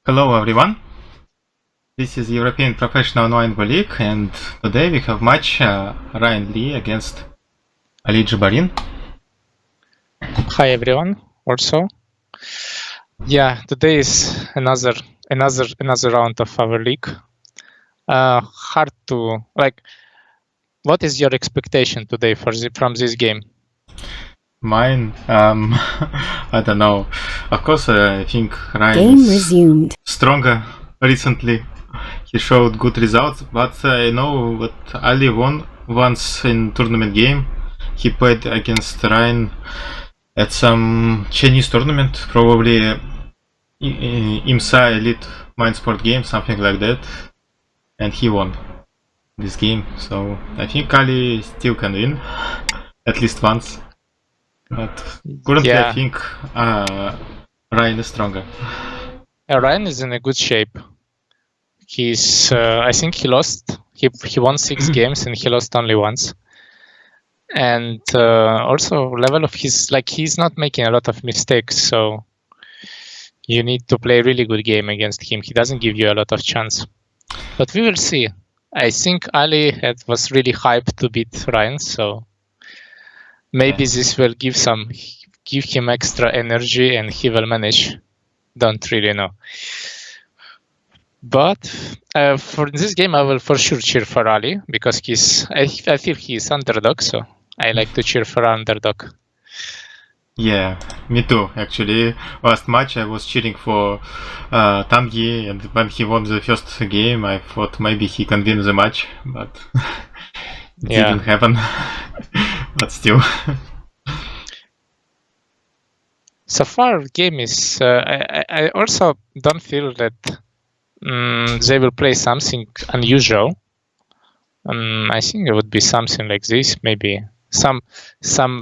Hello everyone, this is European Professional Online League and today we have match Ryan Lee against Ali Jabarin. Hi everyone. Also, today is another round of our league. Hard to What is your expectation today from this game? Mine, I don't know. Of course, I think Ryan Game is resumed. stronger recently. He showed good results, but I know that Ali won once in tournament game. He played against Ryan at some Chinese tournament, probably IMSA Elite Mind Sport game, something like that, and he won this game. So I think Ali still can win at least once, but currently I think Ryan is stronger. Ryan is in a good shape. He's I think he lost. He won 6 games and he lost only once. And also level of his he's not making a lot of mistakes, so you need to play a really good game against him. He doesn't give you a lot of chance. But we will see. I think Ali was really hyped to beat Ryan, so maybe this will give him extra energy and he will manage. Don't really know. But for this game, I will for sure cheer for Ali because I feel he's underdog, so I like to cheer for underdog. Yeah, me too. Actually, last match I was cheering for Tangi, and when he won the first game, I thought maybe he can win the match, but it didn't happen. But still. So far, game is. I also don't feel that they will play something unusual. I think it would be something like this, maybe some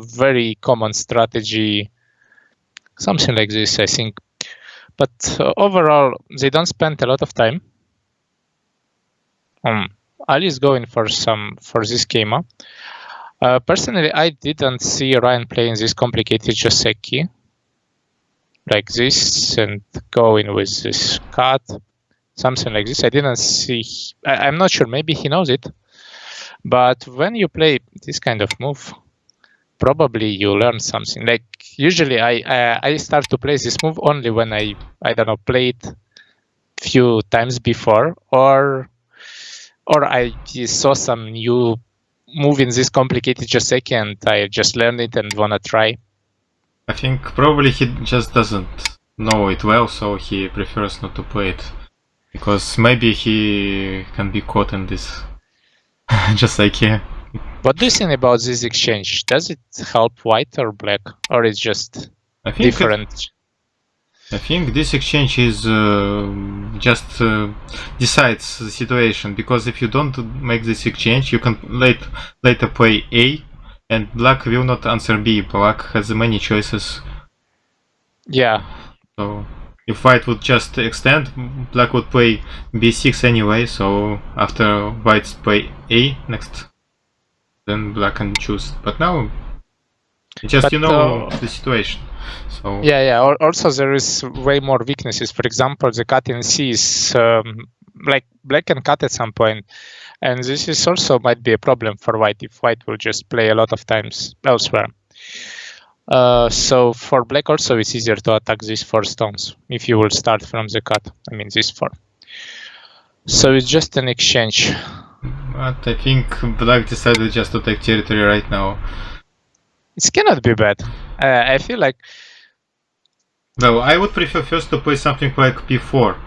very common strategy, something like this, I think. But overall, they don't spend a lot of time. Ali is going for this game. Personally, I didn't see Ryan playing this complicated Joseki like this and going with this cut, something like this. I didn't see. I'm not sure. Maybe he knows it. But when you play this kind of move, probably you learn something. Like usually, I start to play this move only when I don't know, played few times before, or I saw some new move in this complicated Joseki and I just learned it and wanna try. I think probably he just doesn't know it well, so he prefers not to play it. Because maybe he can be caught in this Joseki. What do you think about this exchange? Does it help white or black, or it's just different? I think this exchange is just decides the situation, because if you don't make this exchange, you can later play A, and black will not answer B. Black has many choices. Yeah. So if white would just extend, black would play B6 anyway, so after white's play A next, then black can choose. But now, just you know the situation. So yeah. Also, there is way more weaknesses. For example, the cut in C is like black can cut at some point, and this is also might be a problem for white if white will just play a lot of times elsewhere. So for black also it's easier to attack these 4 stones if you will start from the cut. I mean these 4. So it's just an exchange. But I think black decided just to take territory right now. It cannot be bad. I feel like. Well, I would prefer first to play something like P4,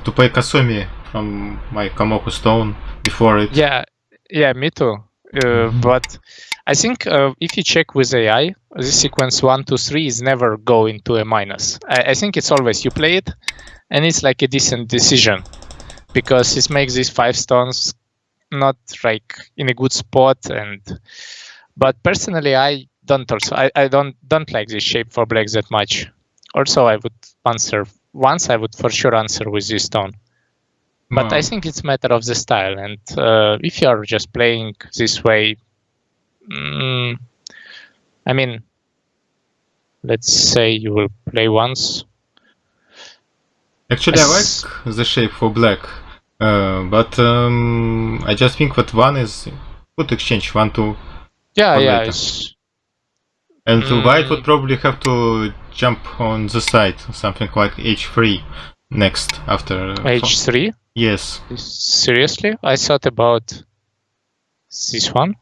to play Kasumi from my Kamoku stone before it. Yeah, me too. But I think if you check with AI, this sequence 1, 2, 3 is never going to a minus. I think it's always you play it, and it's like a decent decision, because it makes these 5 stones not like in a good spot. But personally, I don't like this shape for black that much. Also, I would answer once. I would for sure answer with this stone. But I think it's a matter of the style, and if you are just playing this way, I mean, let's say you will play once. Actually, I like the shape for black, but I just think that one is good exchange, one to Yeah, one yeah. later. And white would probably have to jump on the side, something like h3 next after h3. Yes. Seriously, I thought about this one.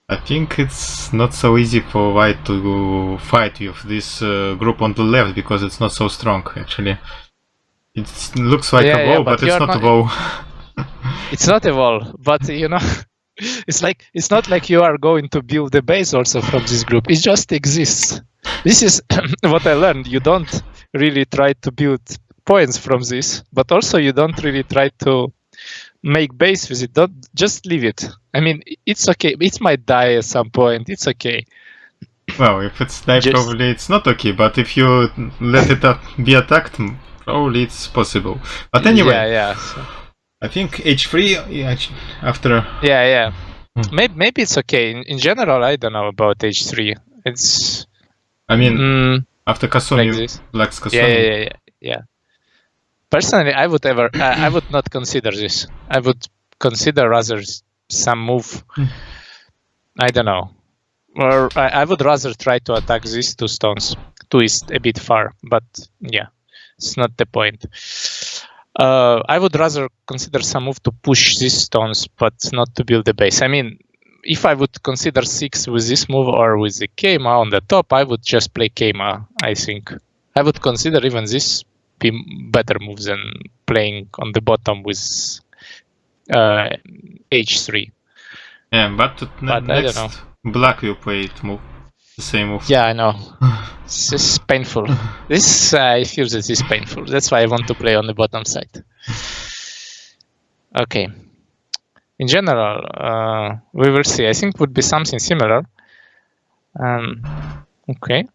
I think it's not so easy for white to fight with this group on the left because it's not so strong actually. It looks like a wall, but it's not a wall. It's not a wall, but you know, it's not like you are going to build a base also from this group. It just exists. This is what I learned. You don't really try to build points from this, but also you don't really try to make base with it. Don't just leave it. I mean, it's okay. It might die at some point. It's okay. Well, if it's die, probably it's not okay. But if you let it be attacked, probably it's possible. But anyway, yeah. So. I think h3 after. Yeah. Maybe it's okay. In general, I don't know about h3. It's. I mean, after Kasumi, like Black's Kasumi. Yeah. Personally, I would not consider this. I would consider rather some move. I don't know. Or I would rather try to attack these two stones. Two is a bit far, but yeah, it's not the point. I would rather consider some move to push these stones, but not to build a base. I mean, if I would consider 6 with this move or with the Keima on the top, I would just play Keima, I think. I would consider even this be better move than playing on the bottom with h3. Yeah, but next I don't know. Black will play it move. The same move. Yeah, I know. This is painful. This I feel that this is painful. That's why I want to play on the bottom side. Okay. In general, we will see. I think it would be something similar. Okay.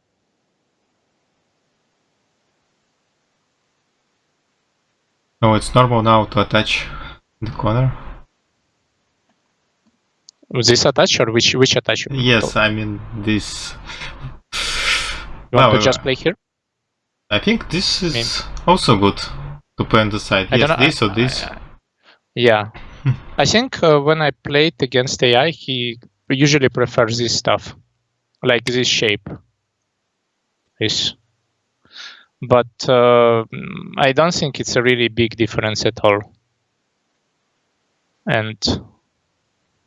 No, it's normal now to attach the corner. This attach or which attach? Yes, I mean this. You want to just play here? I think this is also good to play on the side. Yes, this or this. Yeah. I think when I played against AI, he usually prefers this stuff, like this shape. This. But I don't think it's a really big difference at all. And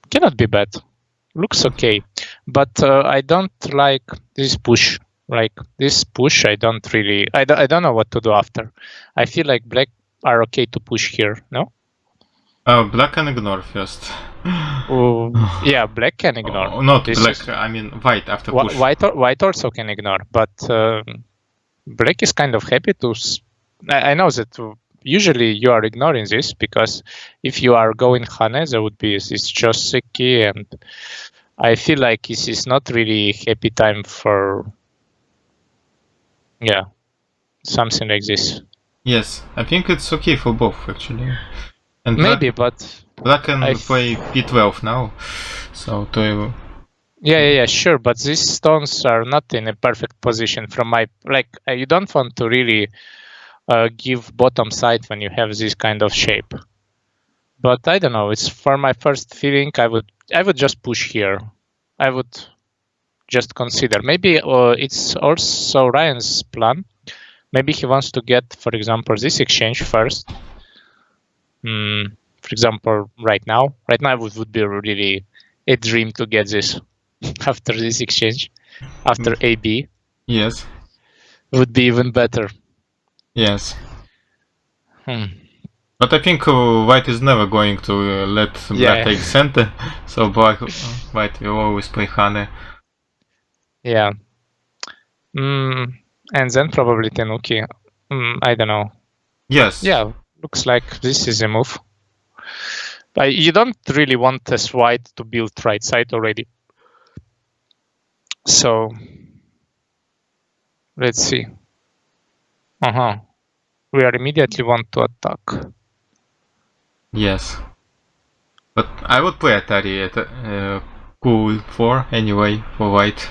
cannot be bad. Looks okay. But I don't like this push. Like this push, I don't know what to do after. I feel like black are okay to push here, no? Black can ignore first. Yeah, black can ignore. Not this black, I mean white after push. White also can ignore, but black is kind of happy to... I know that usually you are ignoring this, because if you are going Hane, there would be this Joseki, and I feel like this is not really happy time for... Yeah, something like this. Yes, I think it's okay for both, actually. And maybe, but... Black can play P12 now, so to... Yeah, sure, but these stones are not in a perfect position from my... Like, you don't want to really give bottom side when you have this kind of shape. But I don't know, it's for my first feeling, I would just push here. I would just consider. Maybe it's also Ryan's plan. Maybe he wants to get, for example, this exchange first. For example, right now it would be really a dream to get this after this exchange, after AB. Yes. Would be even better. Yes. But I think white is never going to let black take center, so white will always play Hane. Yeah. And then probably Tenuki. I don't know. Yes. Yeah, looks like this is a move. But you don't really want as white to build right side already. So let's see. We are immediately want to attack. Yes. But I would play Atari at Q4 anyway for white.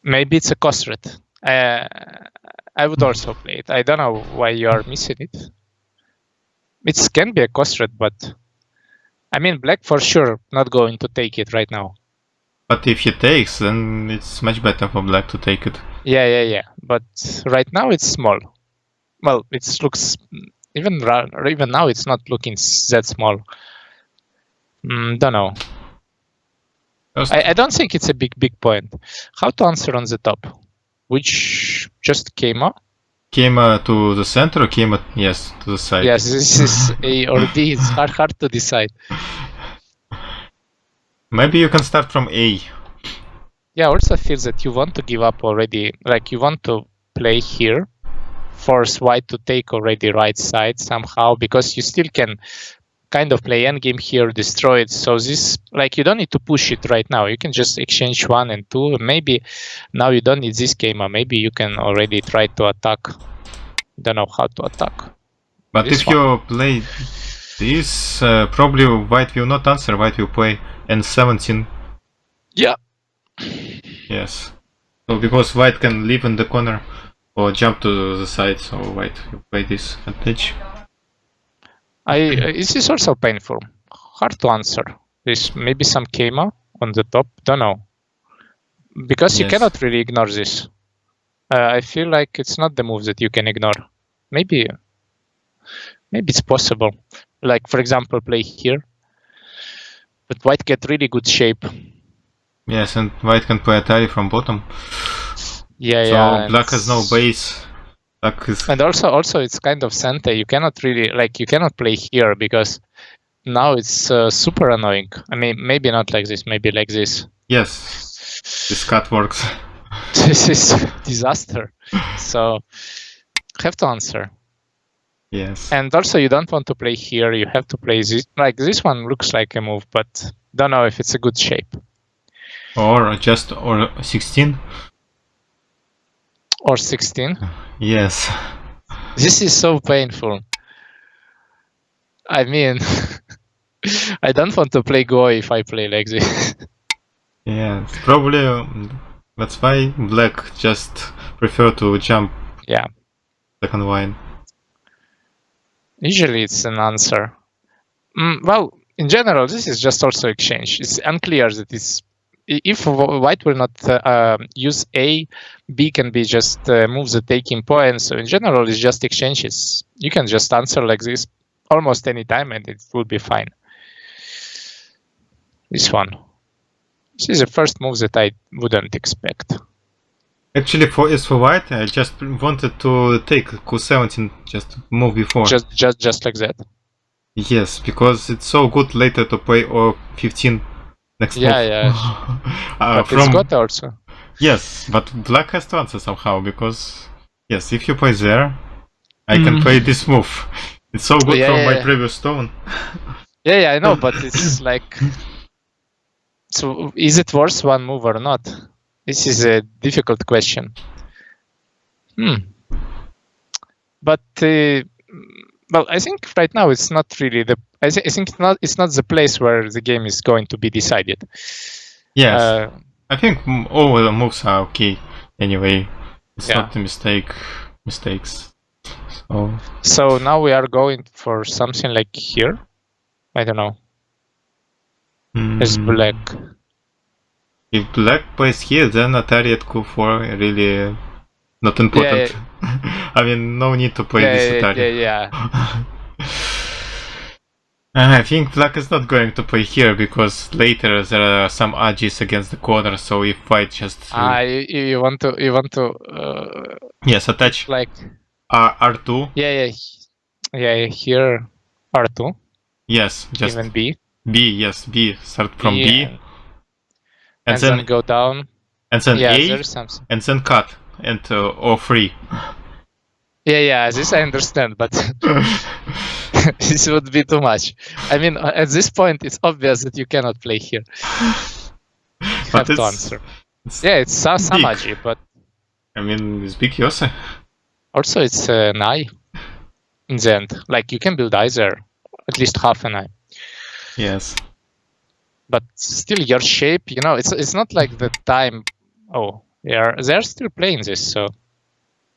Maybe it's a cost threat. I would also play it. I don't know why you are missing it. It can be a cost threat, but I mean, black for sure not going to take it right now. But if he takes, then it's much better for black to take it. Yeah. But right now it's small. Well, it looks even now it's not looking that small. Don't know. I don't think it's a big point. How to answer on the top? Which just came up? Came to the center or came yes, to the side? Yes, this is A or B. It's hard to decide. Maybe you can start from A. Yeah, I also feel that you want to give up already. Like you want to play here, force white to take already right side somehow, because you still can kind of play endgame here, destroy it. So this, like, you don't need to push it right now. You can just exchange 1 and 2. Maybe now you don't need this game. Maybe you can already try to attack. Don't know how to attack. But if you play this, probably white will not answer. White will play N17. Yeah. Yes. So because white can leave in the corner or jump to the side, so white will play this advantage. This is also painful. Hard to answer. There's maybe some Keima on the top. Don't know. Because you cannot really ignore this. I feel like it's not the move that you can ignore. Maybe it's possible. Like, for example, play here. But white get really good shape. Yes, and white can play Atari from bottom. Yeah, so black has no base. And also it's kind of Sente. You cannot really, like, you cannot play here because now it's super annoying. I mean, maybe not like this, maybe like this. Yes, this cut works. This is disaster. So have to answer. Yes. And also you don't want to play here. You have to play this. Like, this one looks like a move, but don't know if it's a good shape. Or 16. Or 16? Yes. This is so painful. I mean, I don't want to play Go if I play like this. Yeah, probably that's why black just prefer to jump. Yeah. Second line. Usually it's an answer. Well, in general, this is just also exchange. It's unclear that it's... If white will not use A, B can be just move the taking point. So in general, it's just exchanges. You can just answer like this almost any time and it will be fine. This one. This is the first move that I wouldn't expect. Actually, for white, I just wanted to take Q17, just move before. Just like that. Yes, because it's so good later to play O15 next move. But it's got also. Yes, but black has to answer somehow, because yes, if you play there, I can play this move. It's so good from my previous stone. Yeah, I know, but it's like... So is it worth one move or not? This is a difficult question. But well, I think right now it's not really the... I think it's not the place where the game is going to be decided. Yes, I think all the moves are okay. Anyway, it's not a mistakes. So now we are going for something like here. I don't know. It's black. If black plays here, then Atari at Q4 really not important. I mean, no need to play this Atari. I think black is not going to play here because later there are some edges against the corner. So if white just you want to yes, attach like R2. Yeah. Here R2. Yes, just even B. B, start from B. And then go down. And then A, and then cut, and or free. Yeah, this I understand, but this would be too much. I mean, at this point, it's obvious that you cannot play here. You have to answer. It's some agi, but... I mean, it's big also. Also, it's an eye in the end. Like, you can build either, at least half an eye. Yes. But still, your shape, it's not like the time. Oh, they're still playing this, so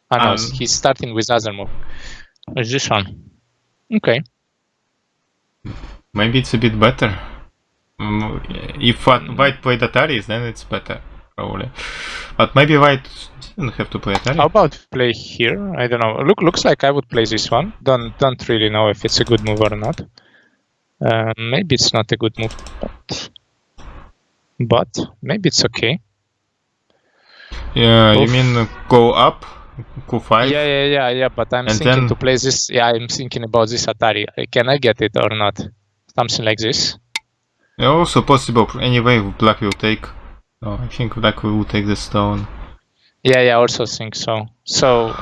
Ah, no, he's starting with other move. It's this one. Okay. Maybe it's a bit better. If White played Ataris, then it's better, probably. But maybe White didn't have to play Atari. How about play here? I don't know. Looks like I would play this one. Don't really know if it's a good move or not. Maybe it's not a good move, but maybe it's okay. Yeah, you mean go up, Q5? Yeah. But I'm thinking to play this. Yeah, I'm thinking about this Atari. Can I get it or not? Something like this. Also possible. Anyway, Black will take. Oh, I think Black will take the stone. Yeah, I also think so. So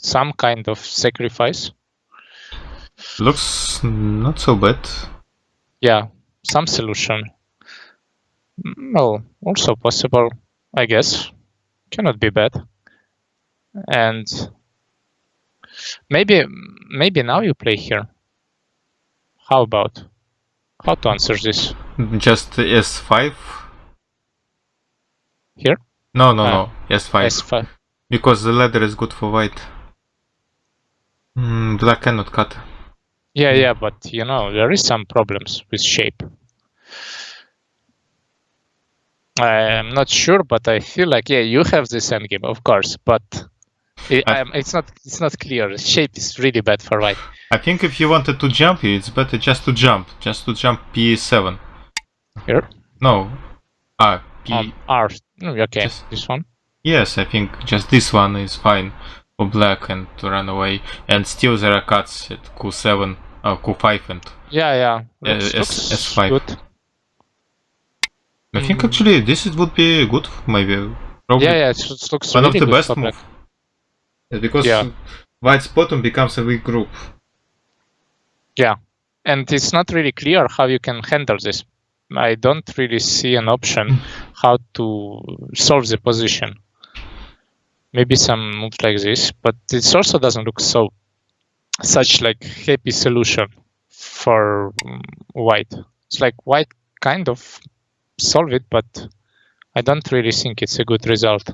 some kind of sacrifice. Looks not so bad. Yeah, some solution. Well, also possible, I guess. Cannot be bad. And maybe now you play here. How about? How to answer this? Just S5? Here? No, S5. S5. Because the ladder is good for White. Black cannot cut. Yeah, but you know, there is some problems with shape. I'm not sure, but I feel like, yeah, you have this endgame, of course, but it's not clear. Shape is really bad for White. I think if you wanted to jump, it's better just to jump P7. Here? No. R. Okay, this one? Yes, I think just this one is fine for Black and to run away. And still there are cuts at Q7, Q5 and yeah. Looks S5. Good. I think actually this would be good, maybe. Probably it looks one really of the good best for Black. moves. Because White's bottom becomes a weak group. Yeah, and it's not really clear how you can handle this. I don't really see an option how to solve the position. Maybe some moves like this, but it also doesn't look such like happy solution for White. It's like White kind of solve it, but I don't really think it's a good result.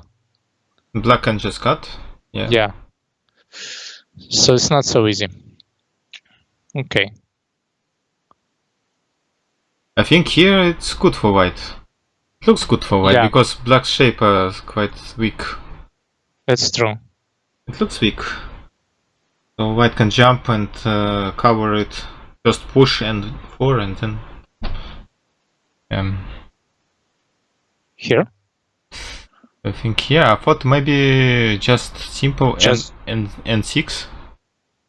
Black can just cut. Yeah. So it's not so easy. Okay. I think here it's good for White. It looks good for White because Black's shape is quite weak. That's true. It looks weak. So White can jump and cover it. Just push and 4 and then... Here? I think, I thought maybe just simple and 6.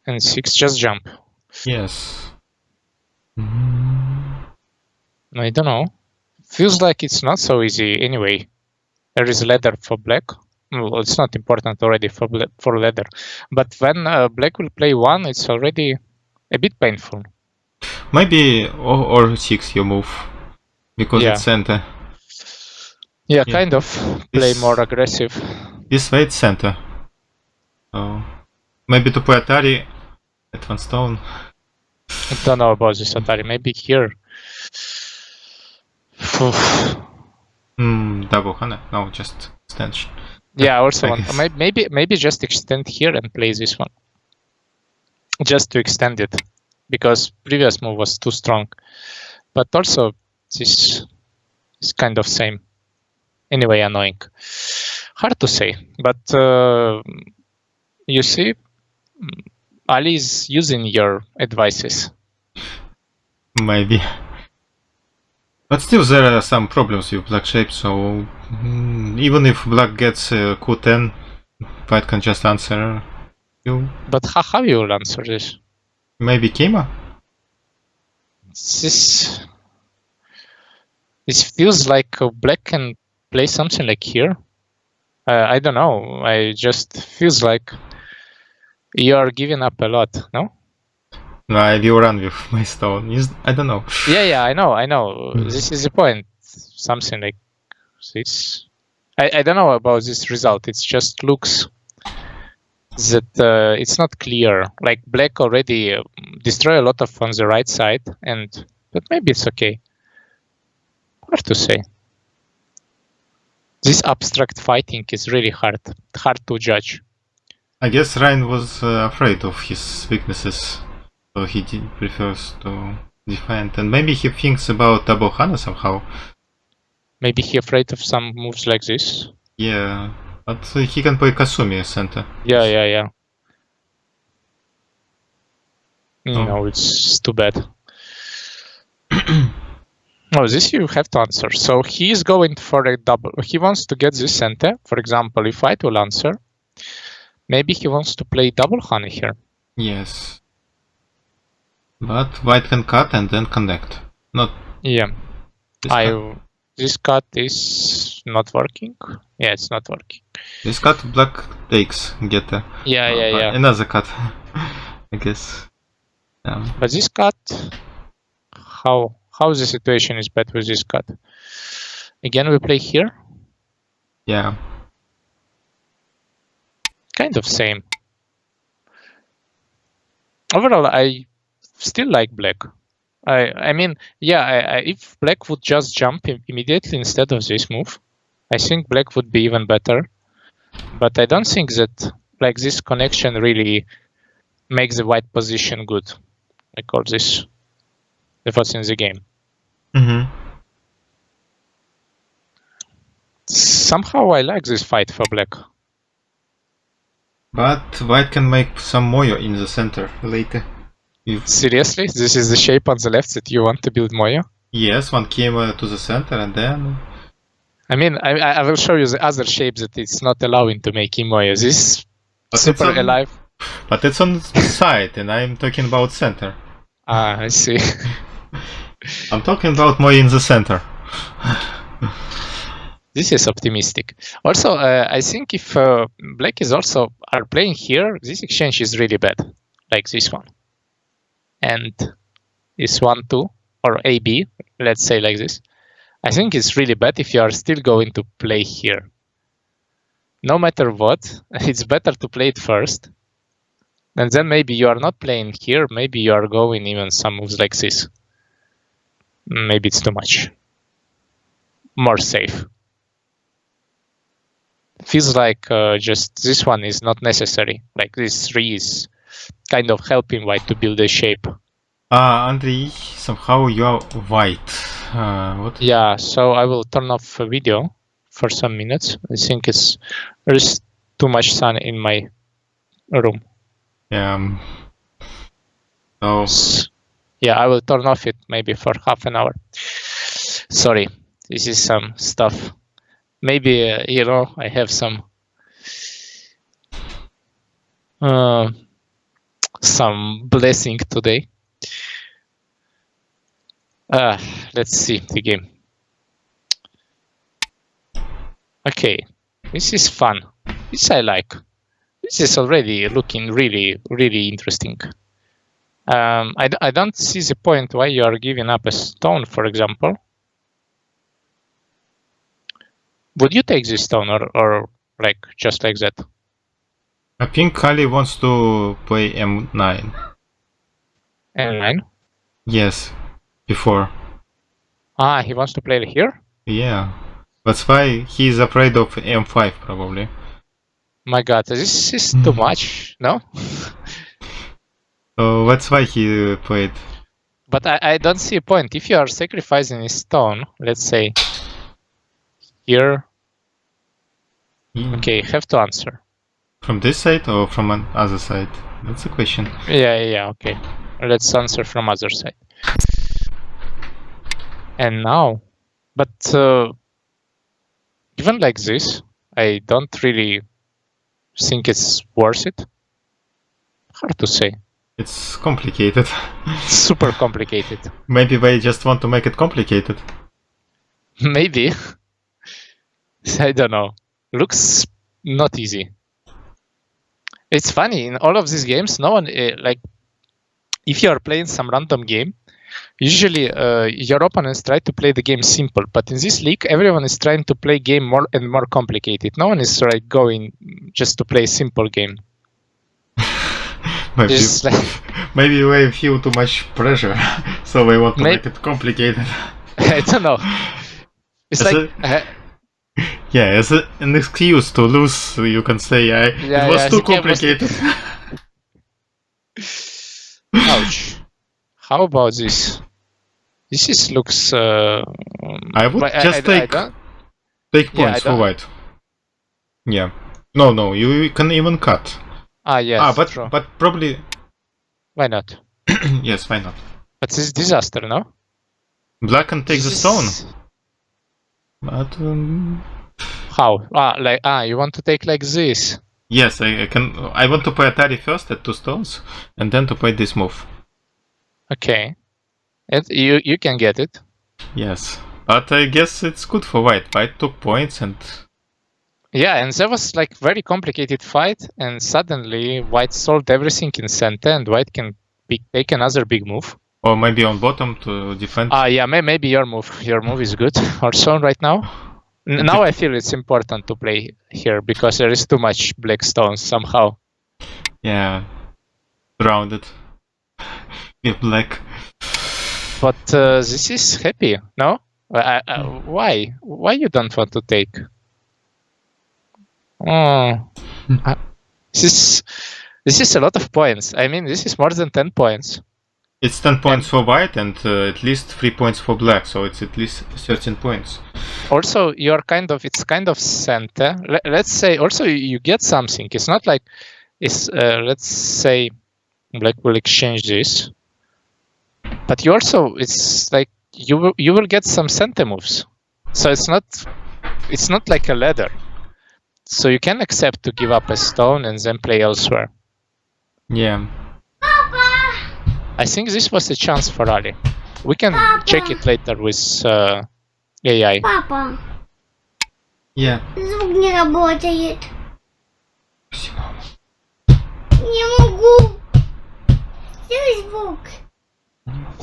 And 6, just jump. Yes. I don't know. Feels like it's not so easy anyway. There is ladder for Black. Well, it's not important already for ladder. But when Black will play 1, it's already a bit painful. Maybe or 6 you move. Because it's center. Yeah, kind of. Play more aggressive. This way it's center. So maybe to play Atari at 1 stone. I don't know about this Atari. Maybe here. Double Hana. No, just extension. Yeah, also maybe just extend here and play this one. Just to extend it. Because previous move was too strong. But also this is kind of same. Anyway, annoying. Hard to say, but you see, Ali is using your advices. Maybe. But still there are some problems with Black shape, so even if Black gets Q10, White can just answer you. But how you will answer this? Maybe Kima? This feels like Black can play something like here. I don't know. I just feels like you are giving up a lot, no? No, I will run with my stone. I don't know. Yeah, I know. This is the point. Something like this. I don't know about this result. It just looks that it's not clear. Like Black already destroy a lot of on the right side, but maybe it's okay. Hard to say. This abstract fighting is really hard to judge. I guess Ryan was afraid of his weaknesses, so he prefers to defend, and maybe he thinks about double Hana somehow. Maybe he afraid of some moves like this. Yeah, but he can play Kasumi center. Yeah. Oh. No, it's too bad. Oh, this you have to answer. So he is going for a double. He wants to get this center. For example, if White will answer, maybe he wants to play double honey here. Yes. But White can cut and then connect. Not. Yeah. This cut. This cut is not working. Yeah, it's not working. This cut Black takes get a. Yeah. Another cut. I guess. But this cut, how the situation is bad with this cut? Again, we play here. Yeah. Kind of same. Overall, I still like Black. I mean, yeah, if Black would just jump immediately instead of this move, I think Black would be even better. But I don't think that like this connection really makes the White position good. I call this the first in the game. Mm-hmm. Somehow I like this fight for Black. But White can make some Moyo in the center later. Seriously? This is the shape on the left that you want to build Moyo? Yes, one came to the center and then... I mean, I will show you the other shape that it's not allowing to make in Moyo. This but super alive. But it's on the side and I'm talking about center. Ah, I see. I'm talking about Moyo in the center. This is optimistic. Also, I think if Black is also are playing here, this exchange is really bad, like this one. And this 1-2 or AB, let's say like this. I think it's really bad if you are still going to play here. No matter what, it's better to play it first. And then maybe you are not playing here, maybe you are going even some moves like this. Maybe it's too much. More safe. Feels like just this one is not necessary. Like this 3 is kind of helping White to build a shape. Andrei, somehow you are white. What? Yeah, so I will turn off a video for some minutes. I think there's too much sun in my room. Yeah. Oh. Yeah, I will turn off it maybe for half an hour. Sorry, this is some stuff. Maybe, I have some blessing today. Let's see the game. Okay, this is fun. This I like. This is already looking really, really interesting. I don't see the point why you are giving up a stone, for example. Would you take this stone or like just like that? I think Kali wants to play M9. M9? Yes, before. Ah, he wants to play it here? Yeah, that's why he's afraid of M5 probably. My god, this is too much, no? So that's why he played. But I don't see a point. If you are sacrificing a stone, let's say here. Okay, have to answer. From this side or from another side? That's the question. Yeah, okay. Let's answer from other side. And now, but even like this, I don't really think it's worth it. Hard to say. It's complicated. Super complicated. Maybe they just want to make it complicated. Maybe. I don't know. Looks not easy. It's funny, in all of these games, no one, like, if you are playing some random game, usually your opponents try to play the game simple, but in this league, everyone is trying to play game more and more complicated. No one is like going just to play a simple game. Maybe they feel too much pressure, so they want to make it complicated. I don't know. It's like Yeah, as an excuse to lose, you can say it was too the game was complicated. Ouch. How about this? This looks. I would but just I don't. take Yeah, I points for don't. white. Yeah. No, you can even cut. Yes, but true. but probably Why not? yes, why not? But this is disaster, no? Black can take the This stone, is- but How? You want to take like this? yes, I can. I want to play Atari first at 2 stones, and then to play this move. Okay. You can get it. Yes, but I guess it's good for white. White took points, and Yeah, and there was like very complicated fight, and suddenly white solved everything in center, and white can take another big move. or maybe on bottom to defend. Yeah, maybe your move is good also right now. Now I feel it's important to play here because there is too much black stones somehow. Yeah, rounded. With black. But this is happy, no? Why? Why you don't want to take? This is a lot of points. I mean, this is more than 10 points. It's 10 points for white and at least 3 points for black, so it's at least 13 points. Also, it's kind of center. Let's say also you get something. It's not like let's say black will exchange this, but you also it's like you will get some center moves. So it's not like a ladder. So you can accept to give up a stone and then play elsewhere. Yeah. I think this was a chance for Ali. We can check it later with AI. Папа, Yeah. звук не работает. Не могу. Сделай звук.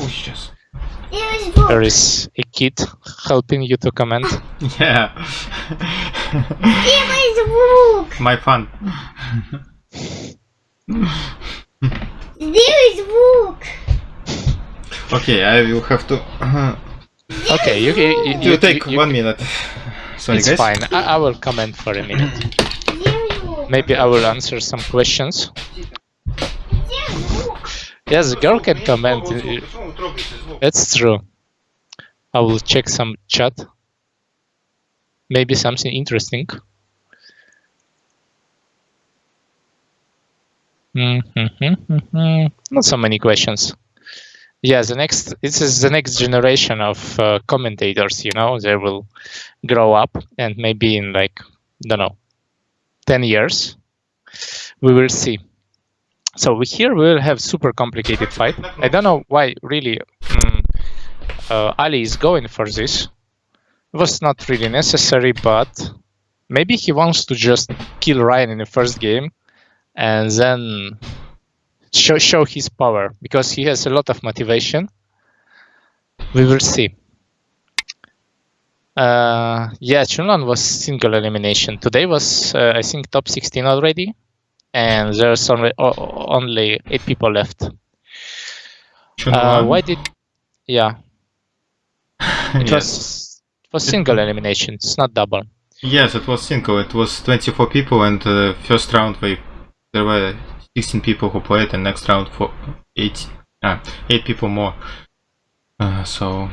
Сейчас. Сделай звук. There is a kid helping you to comment. Yeah. Сделай звук. My fun. Сделай звук. Okay, I will have to. Okay, You take 1 minute. Sorry, It's guys. fine. I will comment for a minute. Сделай звук. Maybe I will answer some questions. Сделай звук. Yes, the girl can comment. That's true. I will check some chat. Maybe something interesting. Not so many questions. Yeah, this is the next generation of commentators, they will grow up and maybe in 10 years, we will see. So here we will have super complicated fight. I don't know why really Ali is going for this. It was not really necessary, but maybe he wants to just kill Ryan in the first game and then show his power because he has a lot of motivation. We will see. Yeah, Chunlan was single elimination. Today was I think top 16 already, and there's only 8 people left. Why did? Yeah, it Yes. was single elimination. It's not double. Yes, it was single. It was 24 people, and first round there were 16 people who played, and next round for 8 people more. So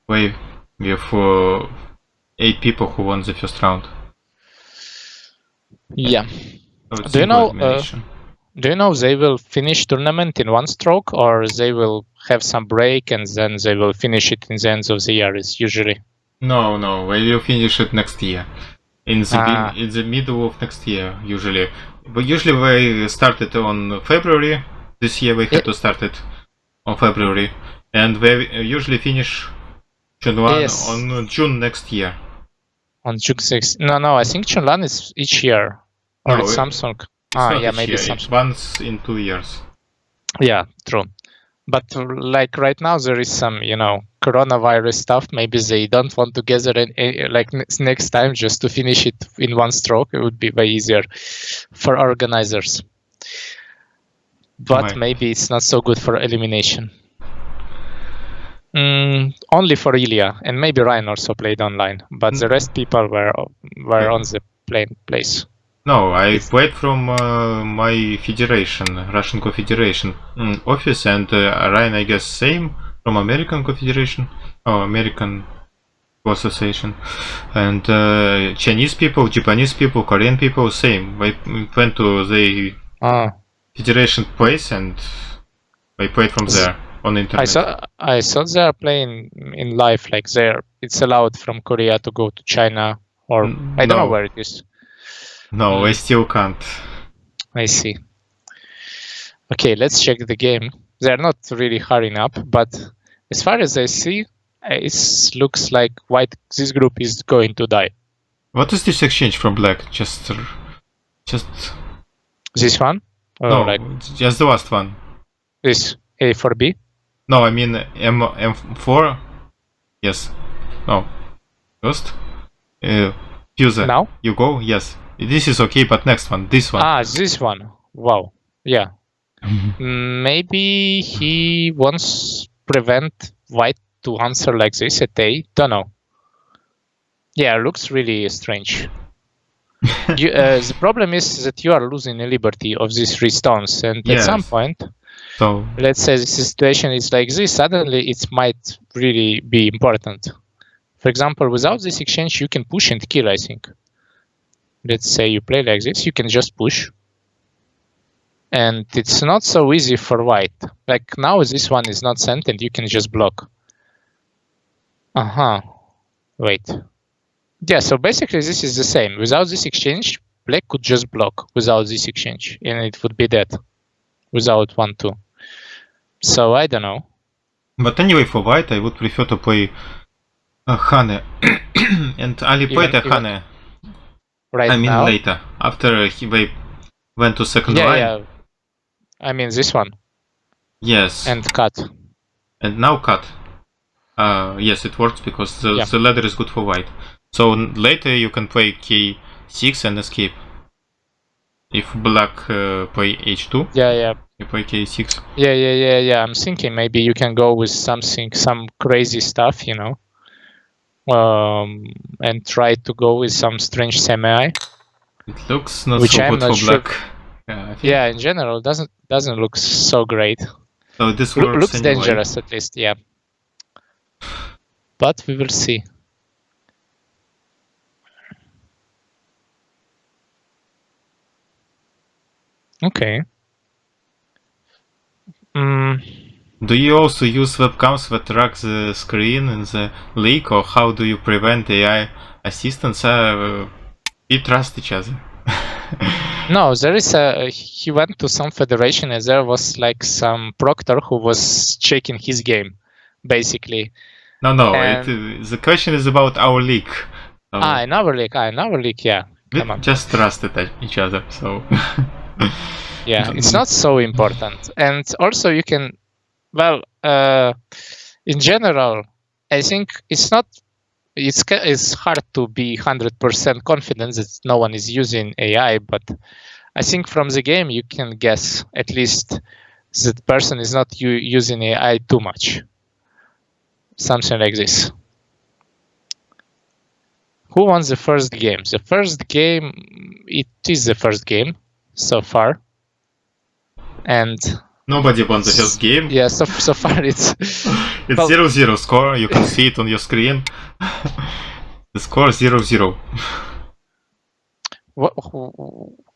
we have 8 people who won the first round. Yeah. So it's Do you single know? elimination. Do you know they will finish tournament in one stroke, or they will have some break and then they will finish it in the end of the year? It's usually. No, we will finish it next year. In the middle of next year, usually. But usually we started on February. This year we had to start it on February. And we usually finish Chunlan on June next year. On June 6th. No, I think Chunlan is each year. Or No, it's Samsung. It's not Yeah, each maybe year. Samsung. It's once in 2 years. Yeah, true. But like right now there is some, coronavirus stuff. Maybe they don't want to gather next time just to finish it in one stroke. It would be way easier for organizers. But Right. maybe it's not so good for elimination. Only for Ilya, and maybe Ryan also played online, but the rest people were on the place. No, I It's- played from my federation, Russian Confederation office, and Ryan, I guess, same from American Confederation or American Association, and Chinese people, Japanese people, Korean people, same. I went to the federation place and I played from there on the internet. I saw they are playing in live, like it's allowed from Korea to go to China, or I don't know No. where it is. No, I still can't. I see. Okay, let's check the game. They're not really hurrying up, but as far as I see, it looks like white. This group is going to die. What is this exchange from black? Just this one? Or no, like just the last one. this A for B? No, I mean M4. Yes. No. First. Fuser. Now? You go. Yes. This is okay, but next one. This one. Ah, this one. Wow. Yeah. Maybe he wants prevent white to answer like this at A. Don't know. Yeah, looks really strange. The problem is that you are losing the liberty of these three stones, and at some point, so let's say the situation is like this, suddenly it might really be important. For example, without this exchange, you can push and kill, I think. Let's say you play like this, you can just push. And it's not so easy for white. Like now this one is not sent and you can just block. Wait. Yeah, so basically this is the same. Without this exchange, black could just block without this exchange, and it would be dead without 1-2. So I don't know. But anyway, for white, I would prefer to play Hane. And Ali played a Hane. Right I mean now? later, after he went to second line. Yeah. I mean this one. Yes. And cut. And now cut. Yes, it works because the ladder is good for white. So later you can play K6 and escape. If black play H2, yeah, you play K6. Yeah. I'm thinking maybe you can go with some crazy stuff, you know, and try to go with some strange semi. It looks not so good for black. Yeah, in general, doesn't look so great. So this works looks anyway. dangerous at least, yeah. But we will see. Okay. Do you also use webcams that track the screen in the leak, or how do you prevent AI assistance? We trust each other. No, there is he went to some federation and there was like some proctor who was checking his game, basically. No, the question is about our leak. So in our leak, yeah. We just trusted each other, so... Yeah, it's not so important. And also you can, in general, I think it's hard to be 100% confident that no one is using AI, but I think from the game you can guess at least that person is not using AI too much. Something like this. Who won the first game? The first game, it is the first game so far. And nobody won the first game. Yeah, so far it's 0-0 score. You can see it on your screen. The score 0-0.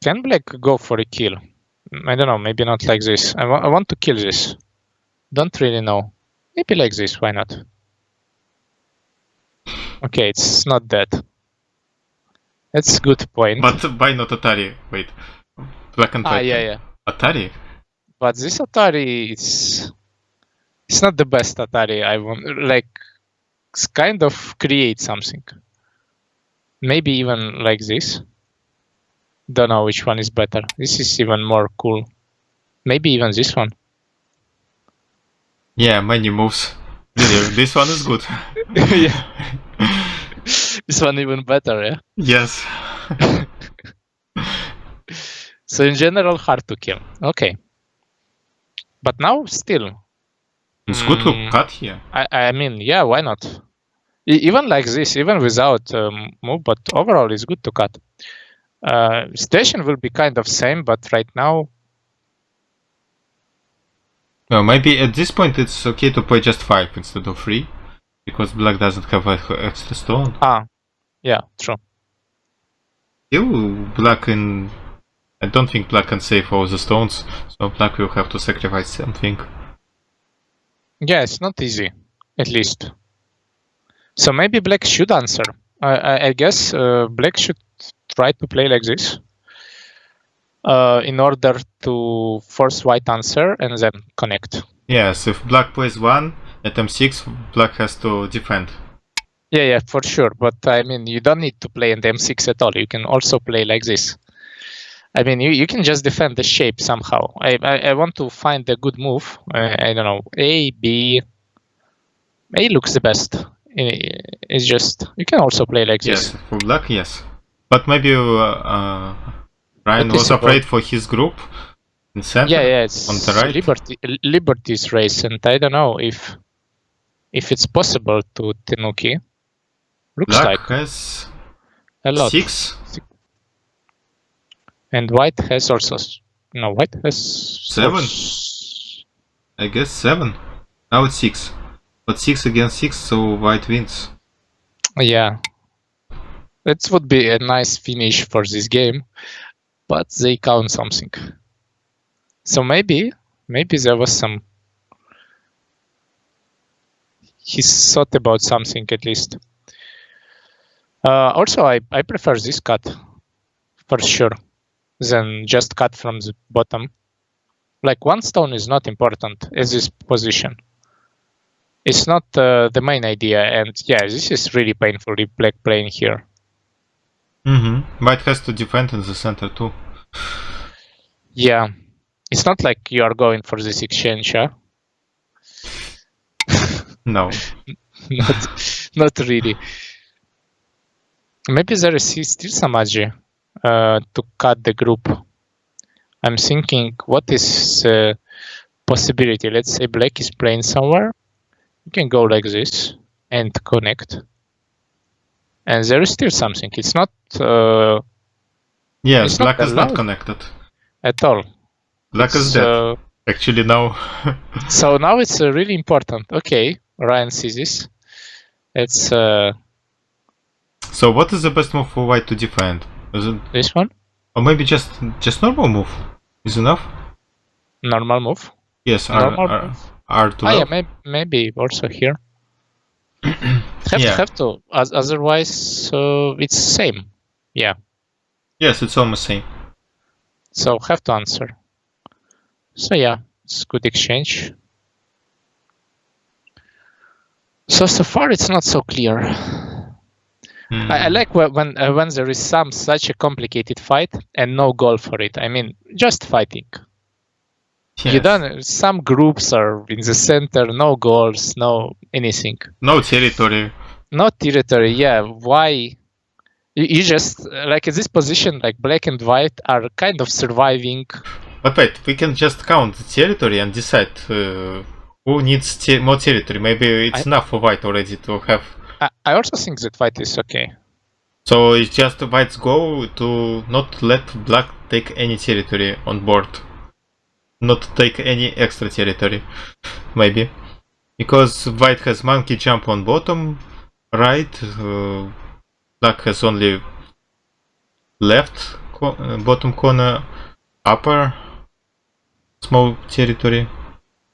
Can black go for a kill? I don't know. Maybe not like this. I want to kill this. Don't really know. Maybe like this. Why not? Okay, it's not dead. That's a good point. But why not Atari? Wait, black and white. Yeah. Atari. But this Atari, it's not the best Atari. I want it's kind of create something. Maybe even like this. Don't know which one is better. This is even more cool. Maybe even this one. Yeah, many moves. This one is good. Yeah. This one even better, yeah? Yes. So in general, hard to kill. Okay. But now, still, It's good to cut here. I mean, yeah, why not? Even like this, even without move, but overall it's good to cut. Station will be kind of same, but right now, Well, maybe at this point it's okay to play just 5 instead of 3, because black doesn't have extra stone. yeah, true. Still, black in... I don't think black can save all the stones, so black will have to sacrifice something. Yeah, it's not easy, at least. So maybe black should answer. I guess black should try to play like this in order to force white answer and then connect. Yes, if black plays 1 at m6, black has to defend. Yeah, for sure. But I mean, you don't need to play in the m6 at all. You can also play like this. I mean, you can just defend the shape somehow. I want to find a good move. I don't know. A, B. A looks the best. It's just, you can also play like this. Yes, for black, yes. But maybe Ryan was afraid for his group in center. Yeah, it's on the right. Liberty's race, and I don't know if it's possible to Tenuki. Looks black like has a lot. 6. And white has also... No, white has... 7. I guess 7. Now it's 6. But 6 against 6, so white wins. Yeah. That would be a nice finish for this game. But they count something. So maybe there was some... He thought about something at least. Also, I prefer this cut. For sure. Than just cut from the bottom. Like, one stone is not important as this position. It's not the main idea, and yeah, this is really painful, the black playing here. White has to defend in the center too. Yeah, it's not like you are going for this exchange, huh? No. not really. Maybe there is still some agi to cut the group. I'm thinking, what is possibility? Let's say black is playing somewhere. You can go like this and connect. And there is still something. It's not... yes, it's black not is not connected. At all. Black is dead. Actually, now. So now it's really important. Okay, Ryan sees this. It's... So what is the best move for white to defend? Is it this one? Or maybe just normal move is enough? Normal move? Yes, normal R to yeah, maybe also here. have to, otherwise it's same. Yeah. Yes, it's almost same. So have to answer. So yeah, it's good exchange. So far it's not so clear. I like when there is such a complicated fight and no goal for it. I mean, just fighting. Yes. You don't. Some groups are in the center, no goals, no anything. No territory. No territory. Yeah. Why? You just like in this position, like black and white are kind of surviving. But wait, we can just count the territory and decide who needs more territory. Maybe it's enough for white already to have. I also think that white is okay. So it's just white's goal to not let black take any territory on board. Not take any extra territory, maybe. Because white has monkey jump on bottom, right, black has only left bottom corner, upper small territory,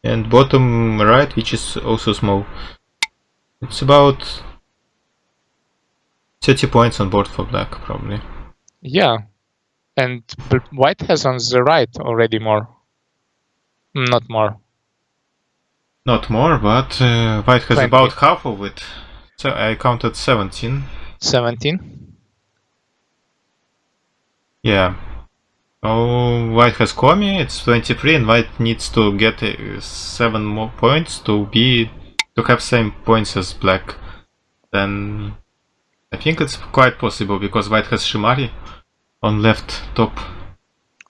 and bottom right, which is also small. It's about 30 points on board for black, probably. Yeah, and white has on the right already more. Not more. Not more, but white has 20. about half of it. So I counted 17. 17? Yeah. Oh, white has Komi, it's 23, and white needs to get 7 more points to have same points as black. Then I think it's quite possible because white has Shimari on left top.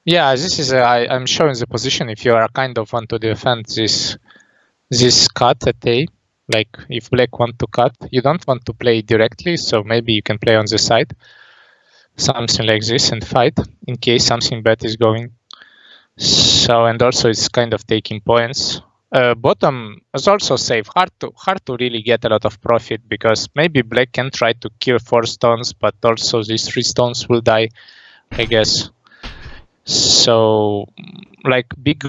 Yeah, this is I'm showing the position if you are kind of want to defend this this cut at A. Like if black want to cut, you don't want to play directly, so maybe you can play on the side. Something like this and fight in case something bad is going. So, and also it's kind of taking points. Bottom is also safe. Hard to really get a lot of profit because maybe black can try to kill 4 stones, but also these 3 stones will die, I guess. So, like big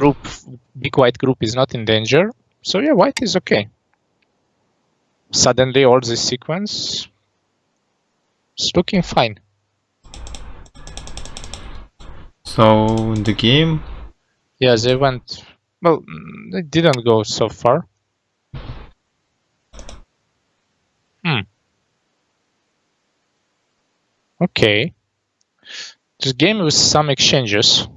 white group is not in danger. So yeah, white is okay. Suddenly all this sequence is looking fine. So in the game, Yeah, they went, well, they didn't go so far. Okay. This game with some exchanges.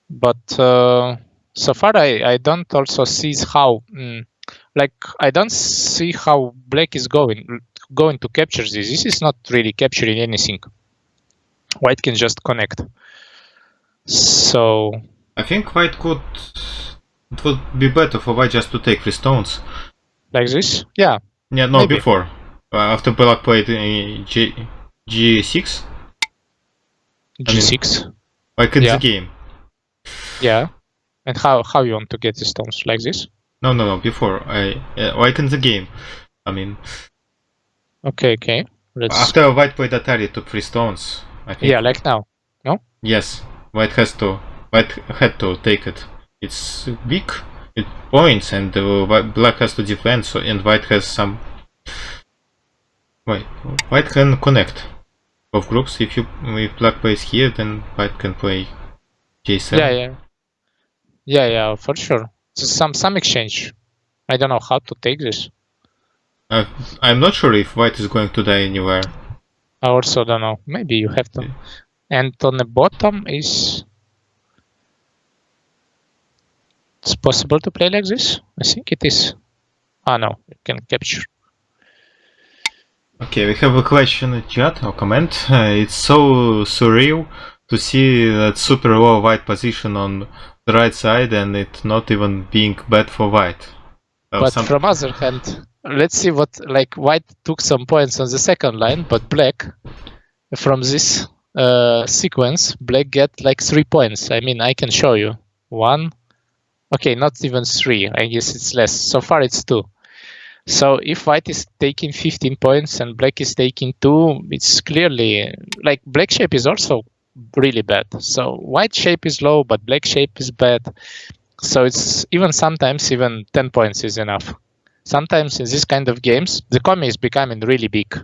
But so far I don't also see how, like I don't see how black is going to capture this. This is not really capturing anything. White can just connect. So I think white could. It would be better for white just to take 3 stones. like this, yeah. Yeah, no, Maybe. before. After black played G6. G6. Like in Yeah. the game. Yeah. And how you want to get the stones like this? No, before. Like in the game. I mean, Okay. Let's. after white played Atari, took 3 stones. I think. Yeah, like now. No? Yes, white had to take it. It's big. It points, and black has to defend. So and white has some. Wait, white can connect both groups. If black plays here, then white can play J7. Yeah, for sure. So some exchange. I don't know how to take this. I'm not sure if white is going to die anywhere. I also don't know. Maybe you have to. And on the bottom is. It's possible to play like this? I think it is. Ah, no, you can capture. Okay, we have a question in chat or comment. It's so surreal to see that super low white position on the right side and it not even being bad for white. But from other hand, let's see what, like white took some points on the second line, but black, from this sequence, black get like 3 points. I mean, I can show you. 1, okay, not even 3, I guess it's less. So far it's 2. So if white is taking 15 points and black is taking 2, it's clearly, like black shape is also really bad. So white shape is low, but black shape is bad. So it's sometimes even 10 points is enough. Sometimes in this kind of games, the commie is becoming really big.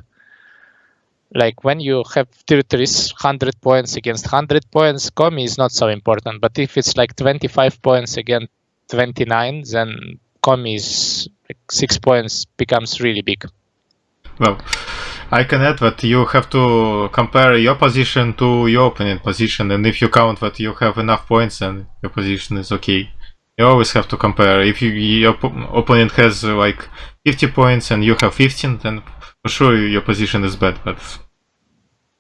Like when you have territories 100 points against 100 points, commie is not so important. But if it's like 25 points against 29, then commie is like 6 points becomes really big. Well, I can add that you have to compare your position to your opponent position, and if you count that you have enough points, then your position is okay. You always have to compare. If your opponent has like 50 points and you have 15, then for sure your position is bad. But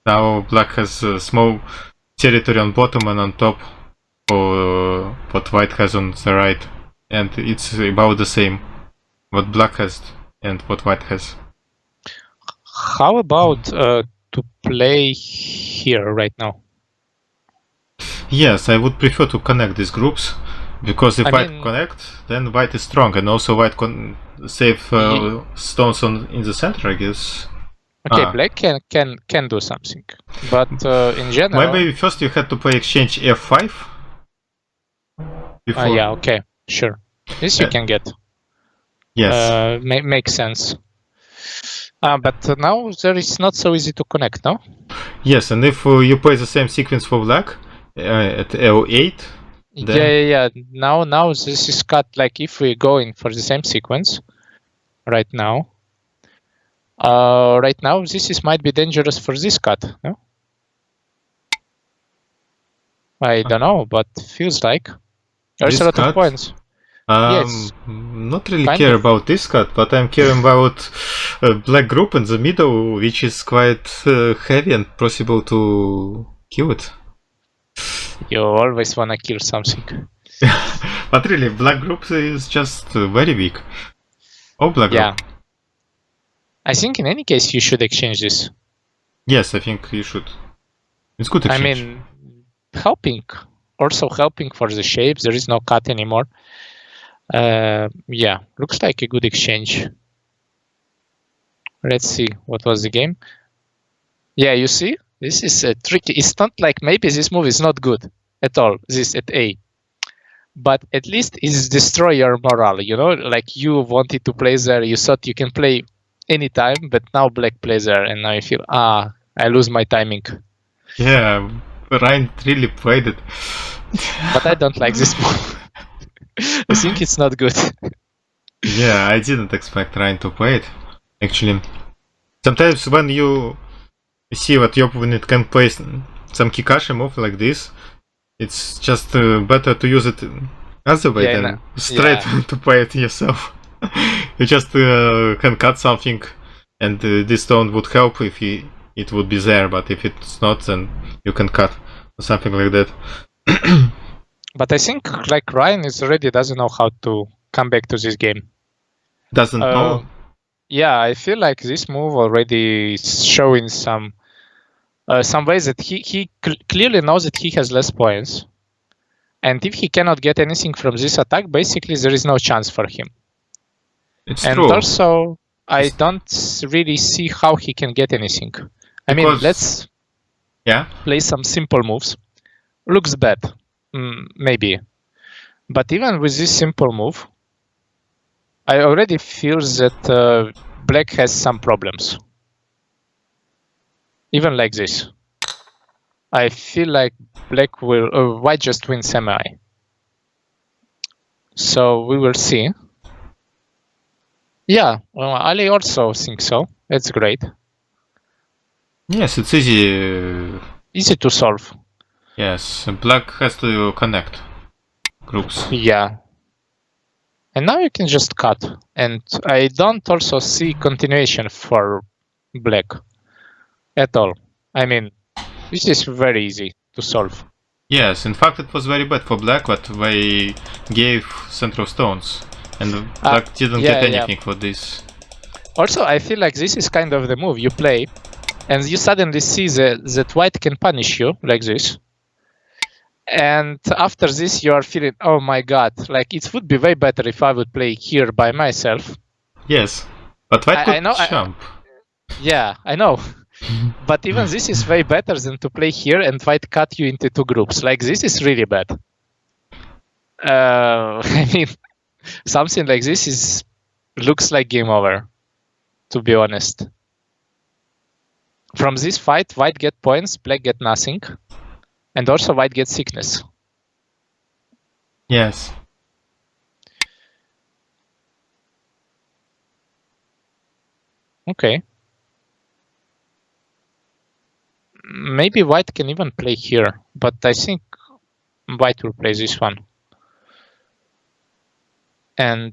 now black has a small territory on bottom and on top for what white has on the right, and it's about the same what black has and what white has. How about to play here right now? Yes, I would prefer to connect these groups, because if white connect, then white is strong, and also white can save stones in the center, I guess. Okay, black can do something, but in general. Maybe first you had to play exchange f5. Before. Yeah, okay, sure. This you can get. Yes. Makes sense. But now there is not so easy to connect, no? Yes, and if you play the same sequence for black at L8. Then... Yeah. Now this is cut. Like if we go in for the same sequence, right now. This might be dangerous for this cut. No? I don't know, but feels like there's a lot of points. Yes. Not really care about this cut, but I'm caring about black group in the middle, which is quite heavy and possible to kill it. You always wanna kill something. But really, black group is just very weak. Oh, black Yeah. group. I think in any case you should exchange this. Yes, I think you should. It's good I exchange. mean, also helping for the shapes. There is no cut anymore. Yeah, looks like a good exchange. Let's see, what was the game? Yeah, you see, this is tricky. It's not like maybe this move is not good at all, this at A. But at least it's destroy your morale, you know? Like you wanted to play there, you thought you can play anytime, but now black plays there, and now you feel, I lose my timing. Yeah, Ryan really played it. But I don't like this move. I think it's not good. Yeah, I didn't expect Ryan to play it. Actually, sometimes when you see what your opponent can play some Kikashi move like this, it's just better to use it other way Yeah, than straight to play it yourself. You just can cut something, and this stone would help if it would be there, but if it's not, then you can cut or something like that. But I think like Ryan is already doesn't know how to come back to this game. Doesn't know? Yeah, I feel like this move already is showing some ways that he clearly knows that he has less points. And if he cannot get anything from this attack, basically there is no chance for him. It's and true. Also, I don't really see how he can get anything. I mean, let's play some simple moves. Looks bad, maybe. But even with this simple move, I already feel that black has some problems. Even like this. I feel like black will, white just wins semi. So we will see. Yeah, well, Ali also thinks so. It's great. Yes, it's easy. Easy to solve. Yes, black has to connect groups. Yeah. And now you can just cut. And I don't also see continuation for black at all. I mean, this is very easy to solve. Yes, in fact it was very bad for black, but they gave central stones. And black didn't get anything for this. Also, I feel like this is kind of the move you play, and you suddenly see that white can punish you like this. And after this, you are feeling, oh my god, like it would be way better if I would play here by myself. Yes, but white could jump. Yeah, I know. But even this is way better than to play here and white cut you into two groups. Like this is really bad. I mean, something like this looks like game over, to be honest. From this fight, white get points, black get nothing. And also white gets sickness. Yes. Okay. Maybe white can even play here, but I think white will play this one. And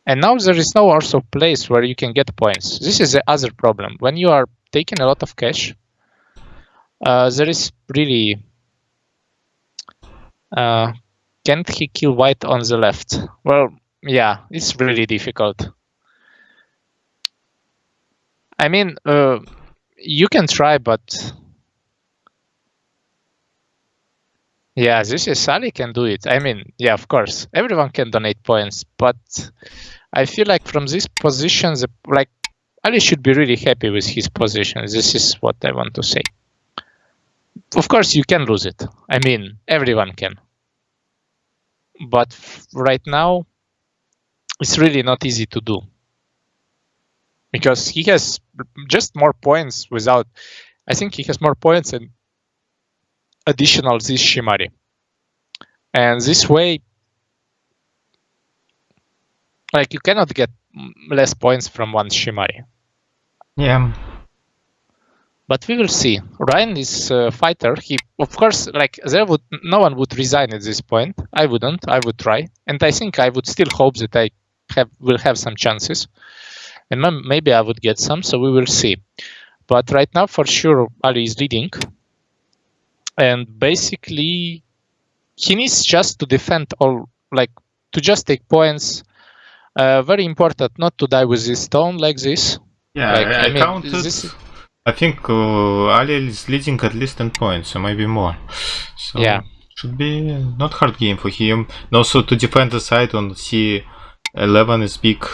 now there is no also place where you can get points. This is the other problem. When you are taking a lot of cash, there is really... can't he kill white on the left? Well, yeah, it's really difficult. I mean, you can try, but... Yeah, this is Ali can do it. I mean, yeah, of course, everyone can donate points, but I feel like from this position, like Ali should be really happy with his position. This is what I want to say. Of course, you can lose it. I mean, everyone can. But right now, it's really not easy to do. Because he has just more points without... I think he has more points and additional this Shimari. And this way, like you cannot get less points from one Shimari. Yeah. But we will see. Ryan is a fighter. He, of course, like no one would resign at this point. I wouldn't. I would try, and I think I would still hope that I will have some chances, and maybe I would get some. So we will see. But right now, for sure, Ali is leading, and basically, he needs just to defend all, like to just take points. Very important not to die with this stone like this. Yeah, Like, I I mean, counted. this- I think Ali is leading at least 10 points, or maybe more. So Yeah. should be not hard game for him. And also to defend the side on C11 is big.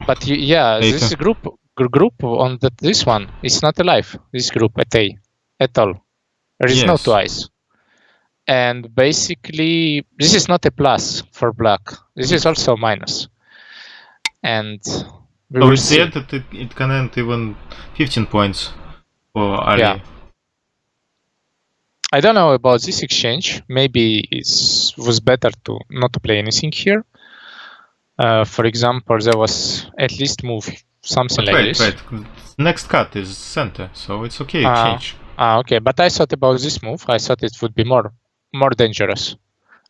But yeah, Later. this group on this one is not alive. This group at all. There is no Yes. twice. And basically, this is not a plus for black. This is also a minus. And we So will at the see. end it can end even 15 points for Ali. Yeah. I don't know about this exchange. Maybe it was better to not to play anything here. For example, there was at least move something But like wait, this. next cut is center, so it's okay, Ah. change. Okay, but I thought about this move. I thought it would be more dangerous.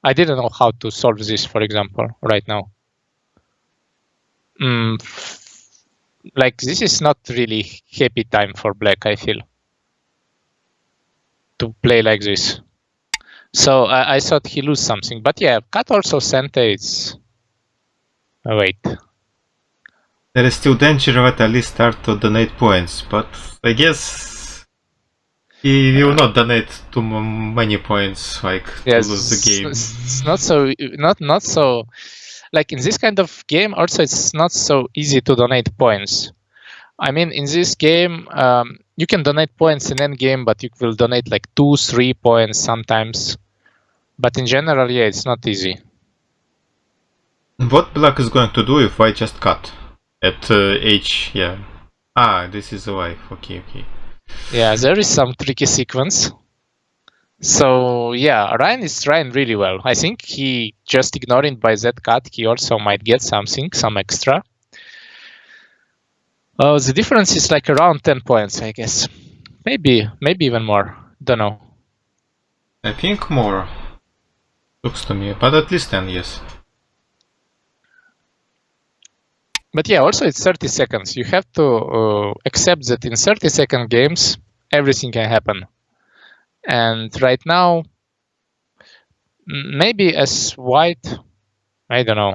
I didn't know how to solve this, for example, right now. Like, this is not really happy time for black, I feel, to play like this. So I thought he lose something, but yeah, cut also center. It's wait. There is still danger that Ali start to donate points, but I guess he will not donate too many points, like Yes, to lose the game. it's not so like in this kind of game. Also, it's not so easy to donate points. I mean, in this game, you can donate points in end game, but you will donate like 2-3 points sometimes. But in general, yeah, it's not easy. What black is going to do if I just cut at H? Yeah. Ah, this is a life. Okay. Yeah, there is some tricky sequence. So yeah, Ryan is trying really well. I think he just ignoring by that cut, he also might get something, some extra. The difference is like around 10 points, I guess. Maybe even more. Don't know. I think more. Looks to me, but at least 10, yes. But yeah, also it's 30 seconds. You have to accept that in 30-second games, everything can happen. And right now, maybe as white, I don't know.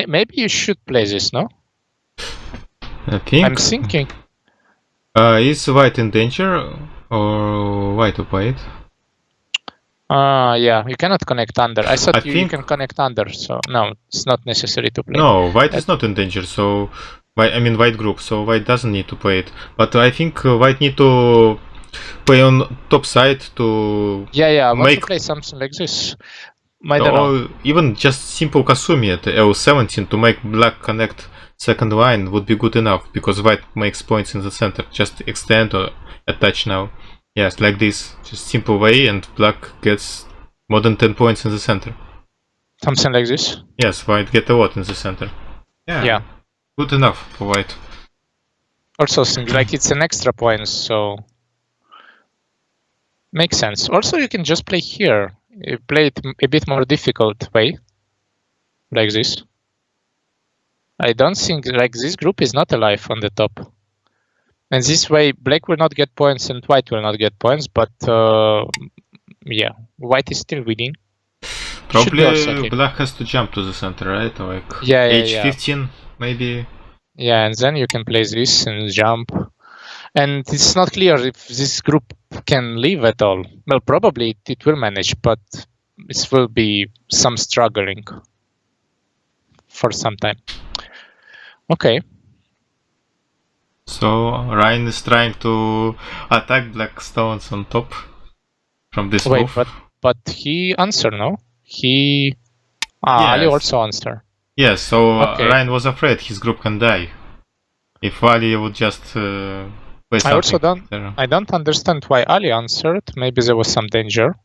Maybe you should play this, no? I think. I'm thinking. Is white in danger or white to play it? Yeah, you cannot connect under. I thought you think- can connect under, so no, it's not necessary to play. No, white is not in danger, so white group, so white doesn't need to play it. But I think white need to play on top side to Yeah, I want make to play something like this. I don't know. or even just simple Kasumi at L17 to make black connect second line would be good enough, because white makes points in the center. Just extend or attach now. Yes, like this, just simple way, and black gets more than 10 points in the center. Something like this. Yes, white get a lot in the center. Yeah. Good enough for white. Also, seems like it's an extra point, so makes sense. Also, you can just play here. You play it a bit more difficult way, like this. I don't think like this group is not alive on the top. And this way, black will not get points and white will not get points, but yeah, white is still winning. Should be also Probably okay. black has to jump to the center, right? Like Yeah, H15, maybe. Yeah, and then you can play this and jump. And it's not clear if this group can live at all. Well, probably it will manage, but it will be some struggling for some time. Okay. So Ryan is trying to attack black stones on top from this Wait, move. but he answered, no? He... Ali Yes. also answered. Yes, so Okay. Ryan was afraid his group can die if Ali would just play something. I also there. I don't understand why Ali answered. Maybe there was some danger.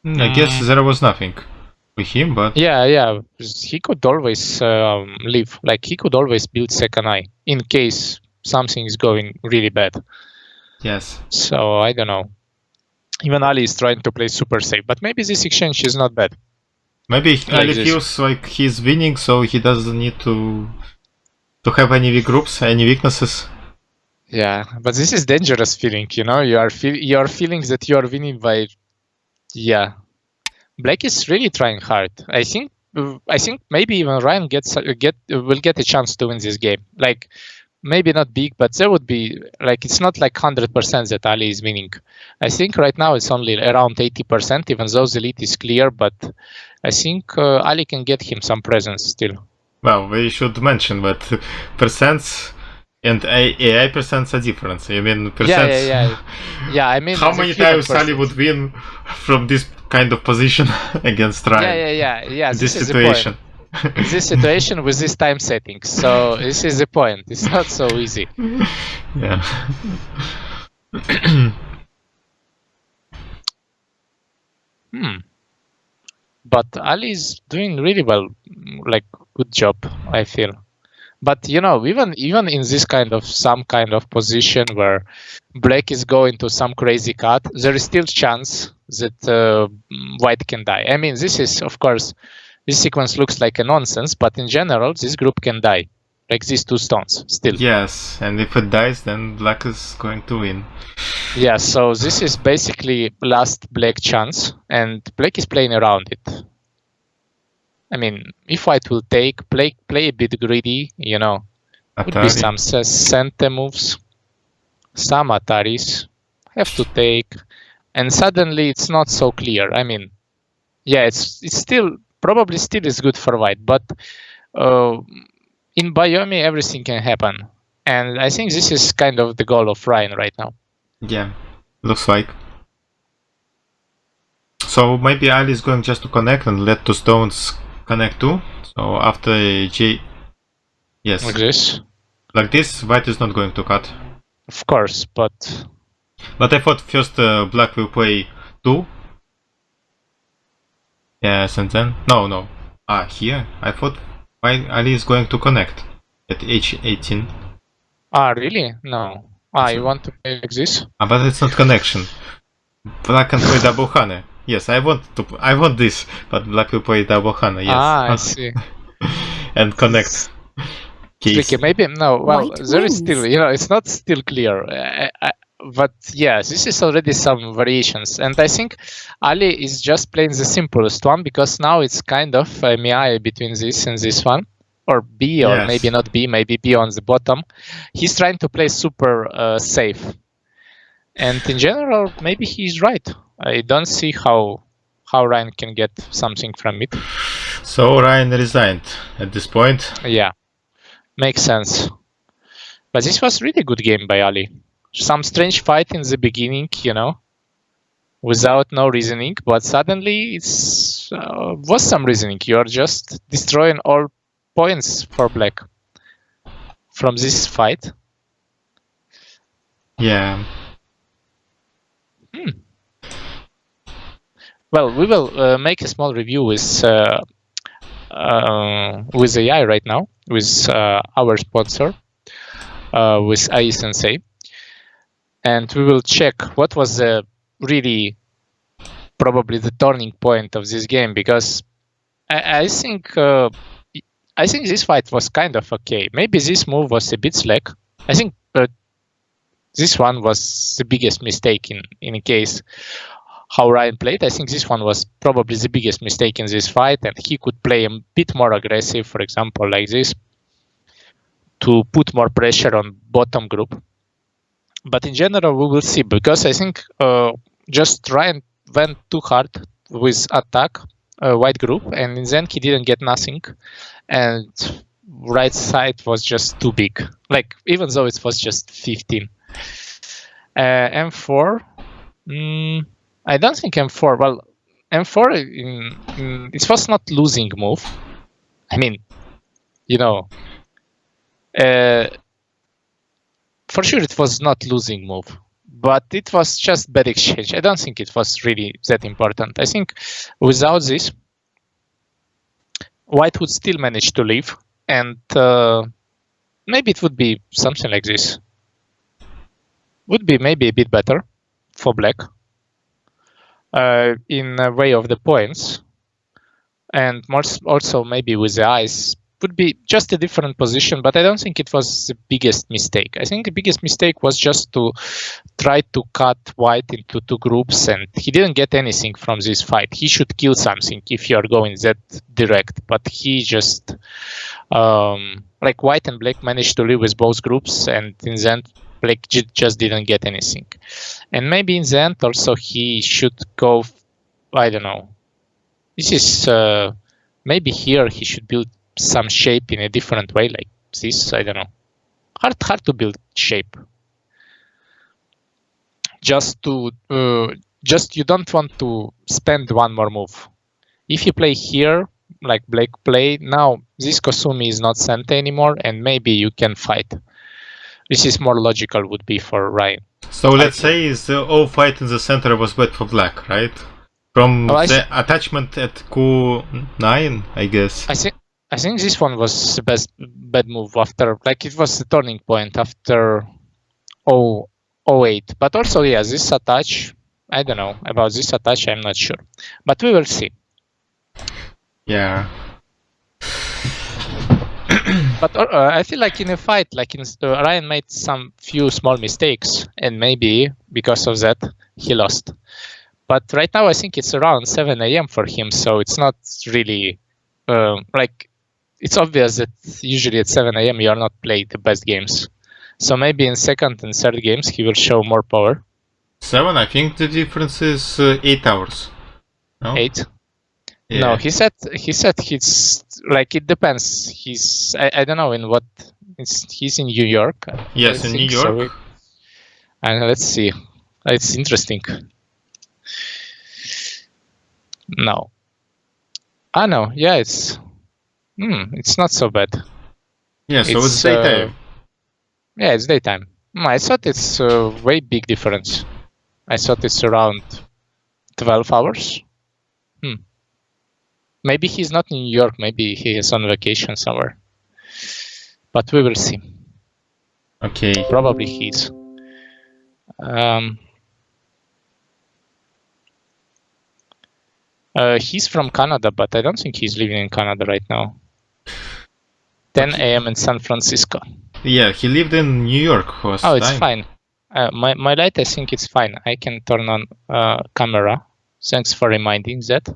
I guess there was nothing with him, but Yeah. He could always leave. Like, he could always build second eye in case something is going really bad. yes. So I don't know. Even Ali is trying to play super safe, but maybe this exchange is not bad. Maybe Like Ali this. feels like he's winning, so he doesn't need to have any weak groups, any weaknesses. Yeah, but this is dangerous feeling, you know. You are feeling that you are winning by, yeah. Black is really trying hard. I think maybe even Ryan will get a chance to win this game. Like maybe not big, but there would be like it's not like 100% that Ali is winning. I think right now it's only around 80%, even though the lead is clear. But I think Ali can get him some presents still. Well, we should mention that percents and AI percents are different. I mean, percents. Yeah, I mean, how the many human times Ali percent. would win from this kind of position against Ryan? Yeah. In This this is situation. the point. This situation with this time setting. So this is the point. It's not so easy. Yeah. But Ali is doing really well. Like good job, I feel. But you know, even in this some kind of position where Black is going to some crazy cut, there is still chance that White can die. I mean, this is of course this sequence looks like a nonsense, but in general, this group can die, like these two stones still. Yes, and if it dies, then Black is going to win. Yeah, so this is basically last Black chance, and Black is playing around it. I mean, if White will play a bit greedy, you know, would be some Sente moves, some Ataris, have to take, and suddenly it's not so clear. I mean, yeah, it's still probably still is good for White, but in Biomi everything can happen, and I think this is kind of the goal of Ryan right now. Yeah, looks like. So maybe Ali is going just to connect and let two stones connect too. So after J, yes, like this, White is not going to cut. Of course, but I thought first Black will play 2. Yes, and then no. Here I thought Ali is going to connect at H18. Really? No. You want to play like this? But it's not connection. Black can play double Hane. Yes, I want this, but Black will play double Hane. Yes. I see. And connect. Okay, maybe no. Well, there is still, you know, it's not still clear. But yeah, this is already some variations, and I think Ali is just playing the simplest one because now it's kind of a Miai between this and this one, or B, or maybe not B, maybe B on the bottom. He's trying to play super safe, and in general, maybe he's right. I don't see how Ryan can get something from it. So Ryan resigned at this point. Yeah, makes sense. But this was really good game by Ali. Some strange fight in the beginning, you know, without no reasoning, but suddenly it's was some reasoning. You are just destroying all points for Black from this fight. Yeah. Well, we will make a small review with AI right now, with our sponsor, with AI Sensei. And we will check what was really probably the turning point of this game, because I think this fight was kind of okay. Maybe this move was a bit slack. I think this one was the biggest mistake in case how Ryan played. I think this one was probably the biggest mistake in this fight, and he could play a bit more aggressive, for example, like this, to put more pressure on bottom group. But in general, we will see, because I think just Ryan went too hard with attack White group, and then he didn't get nothing, and right side was just too big. Like, even though it was just 15. M4, I don't think M4. Well, M4 it was not losing move. I mean, you know, for sure it was not losing move, but it was just bad exchange. I don't think it was really that important. I think without this, White would still manage to live, and maybe it would be something like this. Would be maybe a bit better for Black in a way of the points, and more also maybe with the eyes would be just a different position, but I don't think it was the biggest mistake. I think the biggest mistake was just to try to cut white into two groups, and he didn't get anything from this fight. He should kill something if you are going that direct, but he just like white and black managed to live with both groups, and in the end black just didn't get anything. And maybe in the end also he should go, I don't know, this is maybe here he should build some shape in a different way, like this. I don't know. Hard to build shape. Just you don't want to spend one more move. If you play here, like black play, now this Kosumi is not center anymore, and maybe you can fight. This is more logical would be for Ryan. So let's say the all fight in the center was bad for black, right? From the attachment at Q9, I guess. I think this one was the bad move after, like it was the turning point after 08. But also, yeah, this attach, I don't know about this attach, I'm not sure. But we will see. Yeah. But I feel like in a fight, like Ryan made some few small mistakes, and maybe because of that he lost. But right now I think it's around 7 a.m. for him, so it's not really like it's obvious that usually at 7 a.m. you are not playing the best games. So maybe in second and third games he will show more power. 7, I think the difference is 8 hours. No? 8. Yeah. No, he said he's like it depends. I don't know in what he's in New York. Yes, in New York. And let's see. It's interesting. No. No, yeah, it's not so bad. Yeah, so it's daytime. Yeah, it's daytime. I thought it's a way big difference. I thought it's around 12 hours. Maybe he's not in New York. Maybe he is on vacation somewhere. But we will see. Okay. Probably he is. He's from Canada, but I don't think he's living in Canada right now. 10 a.m. in San Francisco. Yeah, he lived in New York last time. Oh, it's fine. My light, I think it's fine. I can turn on camera. Thanks for reminding that.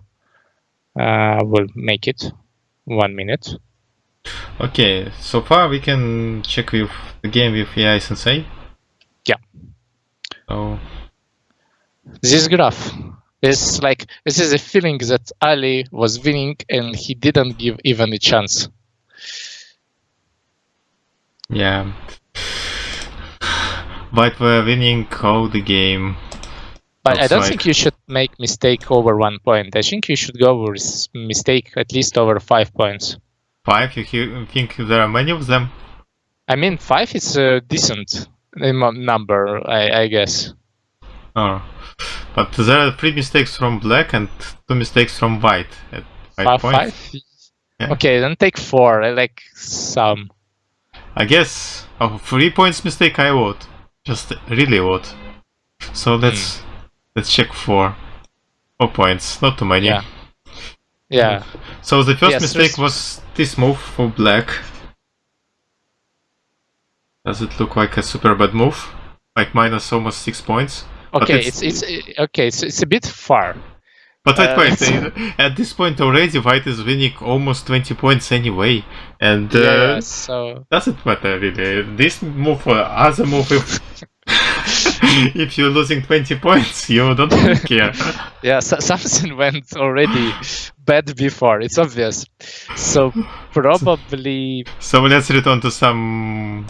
We'll make it 1 minute. Okay, so far we can check with the game with AI Sensei. Yeah. So this graph is like, this is a feeling that Ali was winning and he didn't give even a chance. Yeah. But we're winning all the game. But I don't think you should make mistake over 1 point. I think you should go with mistake at least over 5 points. 5? You think there are many of them? I mean, 5 is a decent number, I guess. Oh. But there are 3 mistakes from black and 2 mistakes from white at 5 points. 5? Yeah. Okay, then take 4. I like some. I guess 3 points mistake I vote. Just really vote. So let's check 4 points, not too many. Yeah. Yeah. So the first mistake was this move for black. Does it look like a super bad move? Like minus almost 6 points. Okay, it's a bit far. But wait, at this point already white is winning almost 20 points anyway. And so doesn't matter really. This move or other move, if you're losing 20 points, you don't really care. Yeah, something went already bad before, it's obvious. So probably... So let's return to some...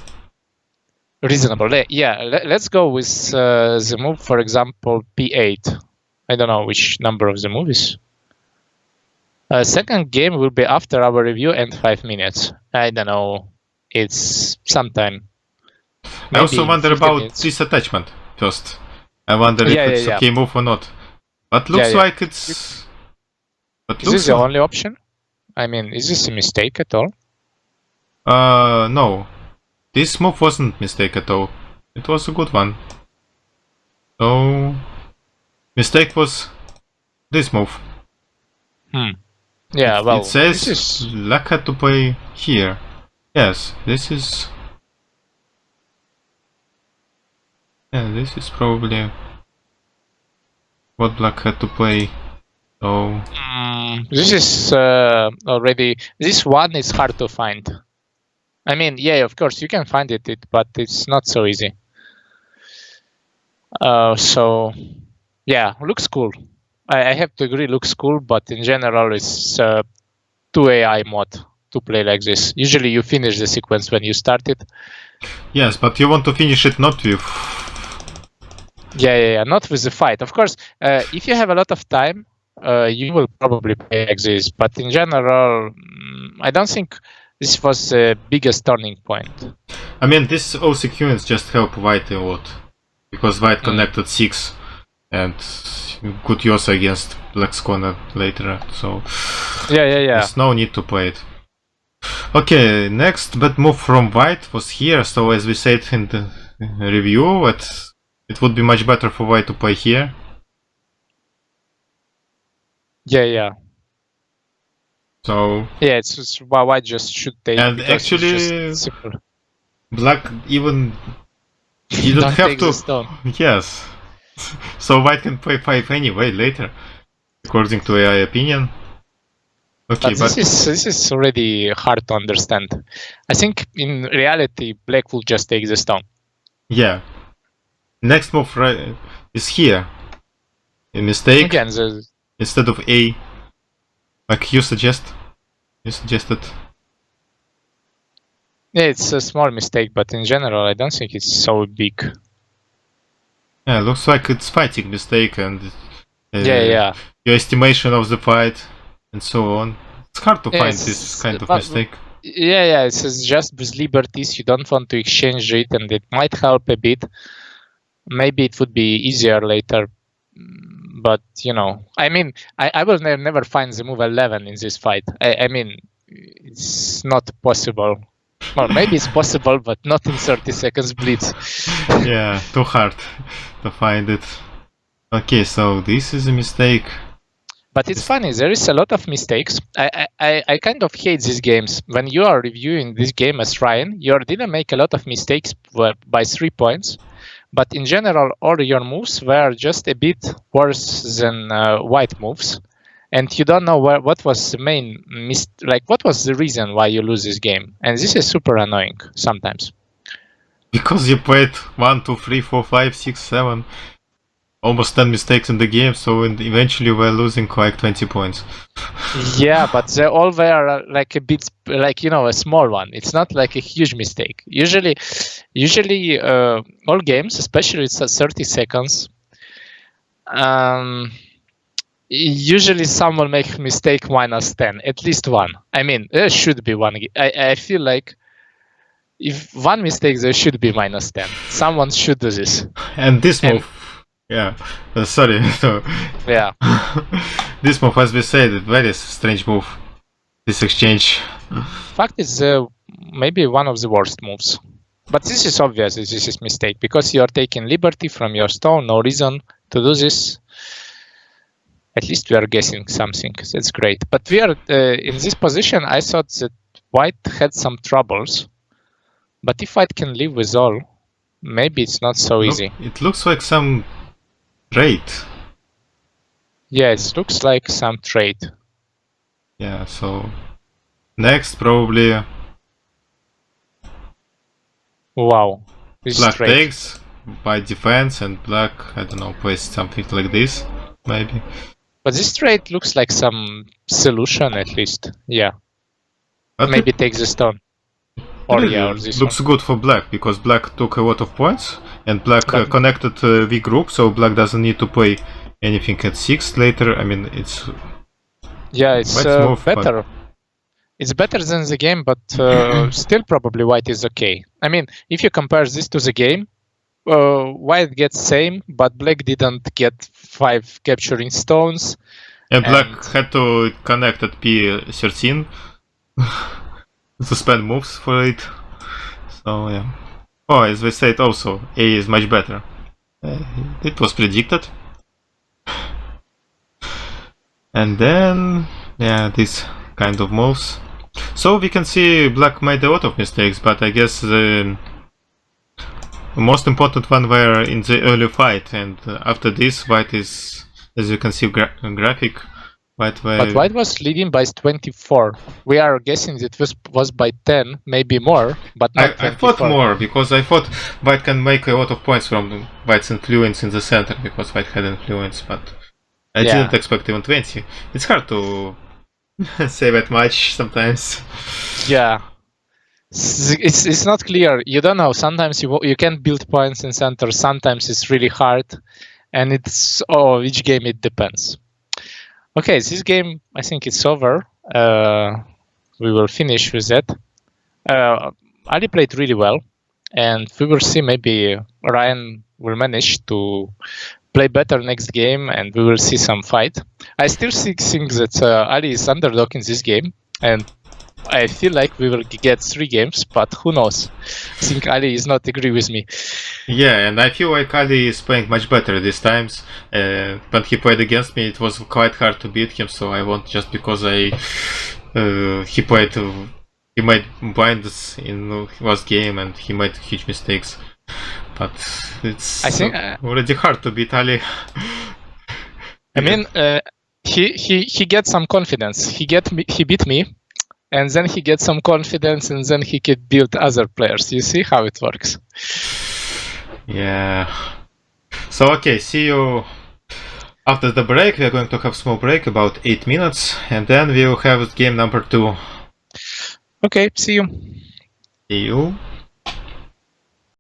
reasonable. Yeah, let's go with the move, for example, P8. I don't know which number of the move is. Second game will be after our review and 5 minutes. I don't know, it's sometime. I also wonder about this attachment first. I wonder if it's okay move or not. But looks like it's... But is this the only option? I mean, is this a mistake at all? No. This move wasn't a mistake at all. It was a good one. So... Mistake was this move. Yeah, well, it says this is black had to play here. Yes, this is. Yeah, this is probably what black had to play. So this is already. This one is hard to find. I mean, yeah, of course you can find it, but it's not so easy. So yeah, looks cool. I have to agree, looks cool, but in general, it's 2 AI mod to play like this. Usually, you finish the sequence when you start it. yes, but you want to finish it not with. Yeah, not with the fight. Of course, if you have a lot of time, you will probably play like this. But in general, I don't think this was the biggest turning point. I mean, this all sequence just help White a lot because White connected 6 and could use against Black's corner later. So Yeah. there's no need to play it. Okay, next bad move from White was here. So as we said in the review, it would be much better for White to play here. Yeah. So Yeah, it's why White just should take. And because it's actually, just simple. Black even didn't Don't have take to. the stone. Yes. So White can play 5 anyway later, according to AI opinion. Okay, But this is already hard to understand. I think in reality, Black will just take the stone. yeah. Next move is here. A mistake Again, instead of A, like you suggested. yeah, it's a small mistake, but in general, I don't think it's so big. Yeah, looks like it's fighting mistake and Yeah. your estimation of the fight and so on. It's hard to find Yes, this kind of but- mistake. Yeah, it's just with liberties, you don't want to exchange it, and it might help a bit. Maybe it would be easier later, but I mean, I will never find the move 11 in this fight. I mean, it's not possible. Or maybe it's possible, but not in 30 seconds blitz. Yeah, too hard to find it. Okay, so this is a mistake. But it's funny, there is a lot of mistakes. I kind of hate these games. When you are reviewing this game as Ryan, you didn't make a lot of mistakes by 3 points. But in general, all your moves were just a bit worse than White moves. And you don't know what was the main what was the reason why you lose this game. And this is super annoying sometimes. Because you played 1, 2, 3, 4, 5, 6, 7, almost 10 mistakes in the game, so eventually we're losing like 20 points. Yeah, but they all were like a bit a small one. It's not like a huge mistake. Usually all games, especially it's 30 seconds, usually someone make mistake -10, at least one. I mean, there should be one. I feel like if one mistake, there should be -10. Someone should do this. And this move, yeah, sorry, so Yeah. this move, as we said, very strange move. This exchange. Fact is, maybe one of the worst moves. But this is obvious. This is mistake because you are taking liberty from your stone. No reason to do this. At least we are guessing something. That's great. But we are in this position. I thought that White had some troubles. But if White can live with all, maybe it's not so easy. It looks like some trade. Yeah, it looks like some trade. Yeah, so next probably Wow. This Black trade. takes by defense and Black, I don't know, plays something like this, maybe. But this trade looks like some solution at least. Yeah. But Maybe takes the stone. Or really yeah, or this looks good for Black because Black took a lot of points and Black But- connected V group, so Black doesn't need to play anything at 6 later. I mean, it's Yeah, it's White's move, but- better. It's better than the game, but still probably White is okay. I mean, if you compare this to the game, White gets same, but Black didn't get 5 capturing stones. and Black And- had to connect at P13 to spend moves for it. So yeah. Oh, as we said, also A is much better. It was predicted. And then Yeah, these kind of moves. So we can see Black made a lot of mistakes, but I guess the most important one were in the early fight, and after this, White is, as you can see, graphic. White were. But White was leading by 24. We are guessing it was by 10, maybe more, but not I 24. thought more because I thought White can make a lot of points from White's influence in the center because White had influence, but I didn't expect even 20. It's hard to say that much sometimes. Yeah. It's not clear. You don't know. Sometimes you can build points in center. Sometimes it's really hard, and it's each game it depends. Okay, this game I think it's over. We will finish with that. Ali played really well, and we will see maybe Ryan will manage to play better next game, and we will see some fight. I still think that Ali is underdog in this game, and I feel like we will get 3 games, but who knows? I think Ali is not agree with me. Yeah, and I feel like Ali is playing much better these times. When he played against me, it was quite hard to beat him, so I won't just because he made blinds in last game and he made huge mistakes. But it's I think already hard to beat Ali. I mean, he gets some confidence. He beat me, and then he gets some confidence, and then he can build other players. You see how it works. Yeah. So okay, see you after the break. We are going to have a small break, about 8 minutes, and then we will have game number 2. Okay, see you. See you.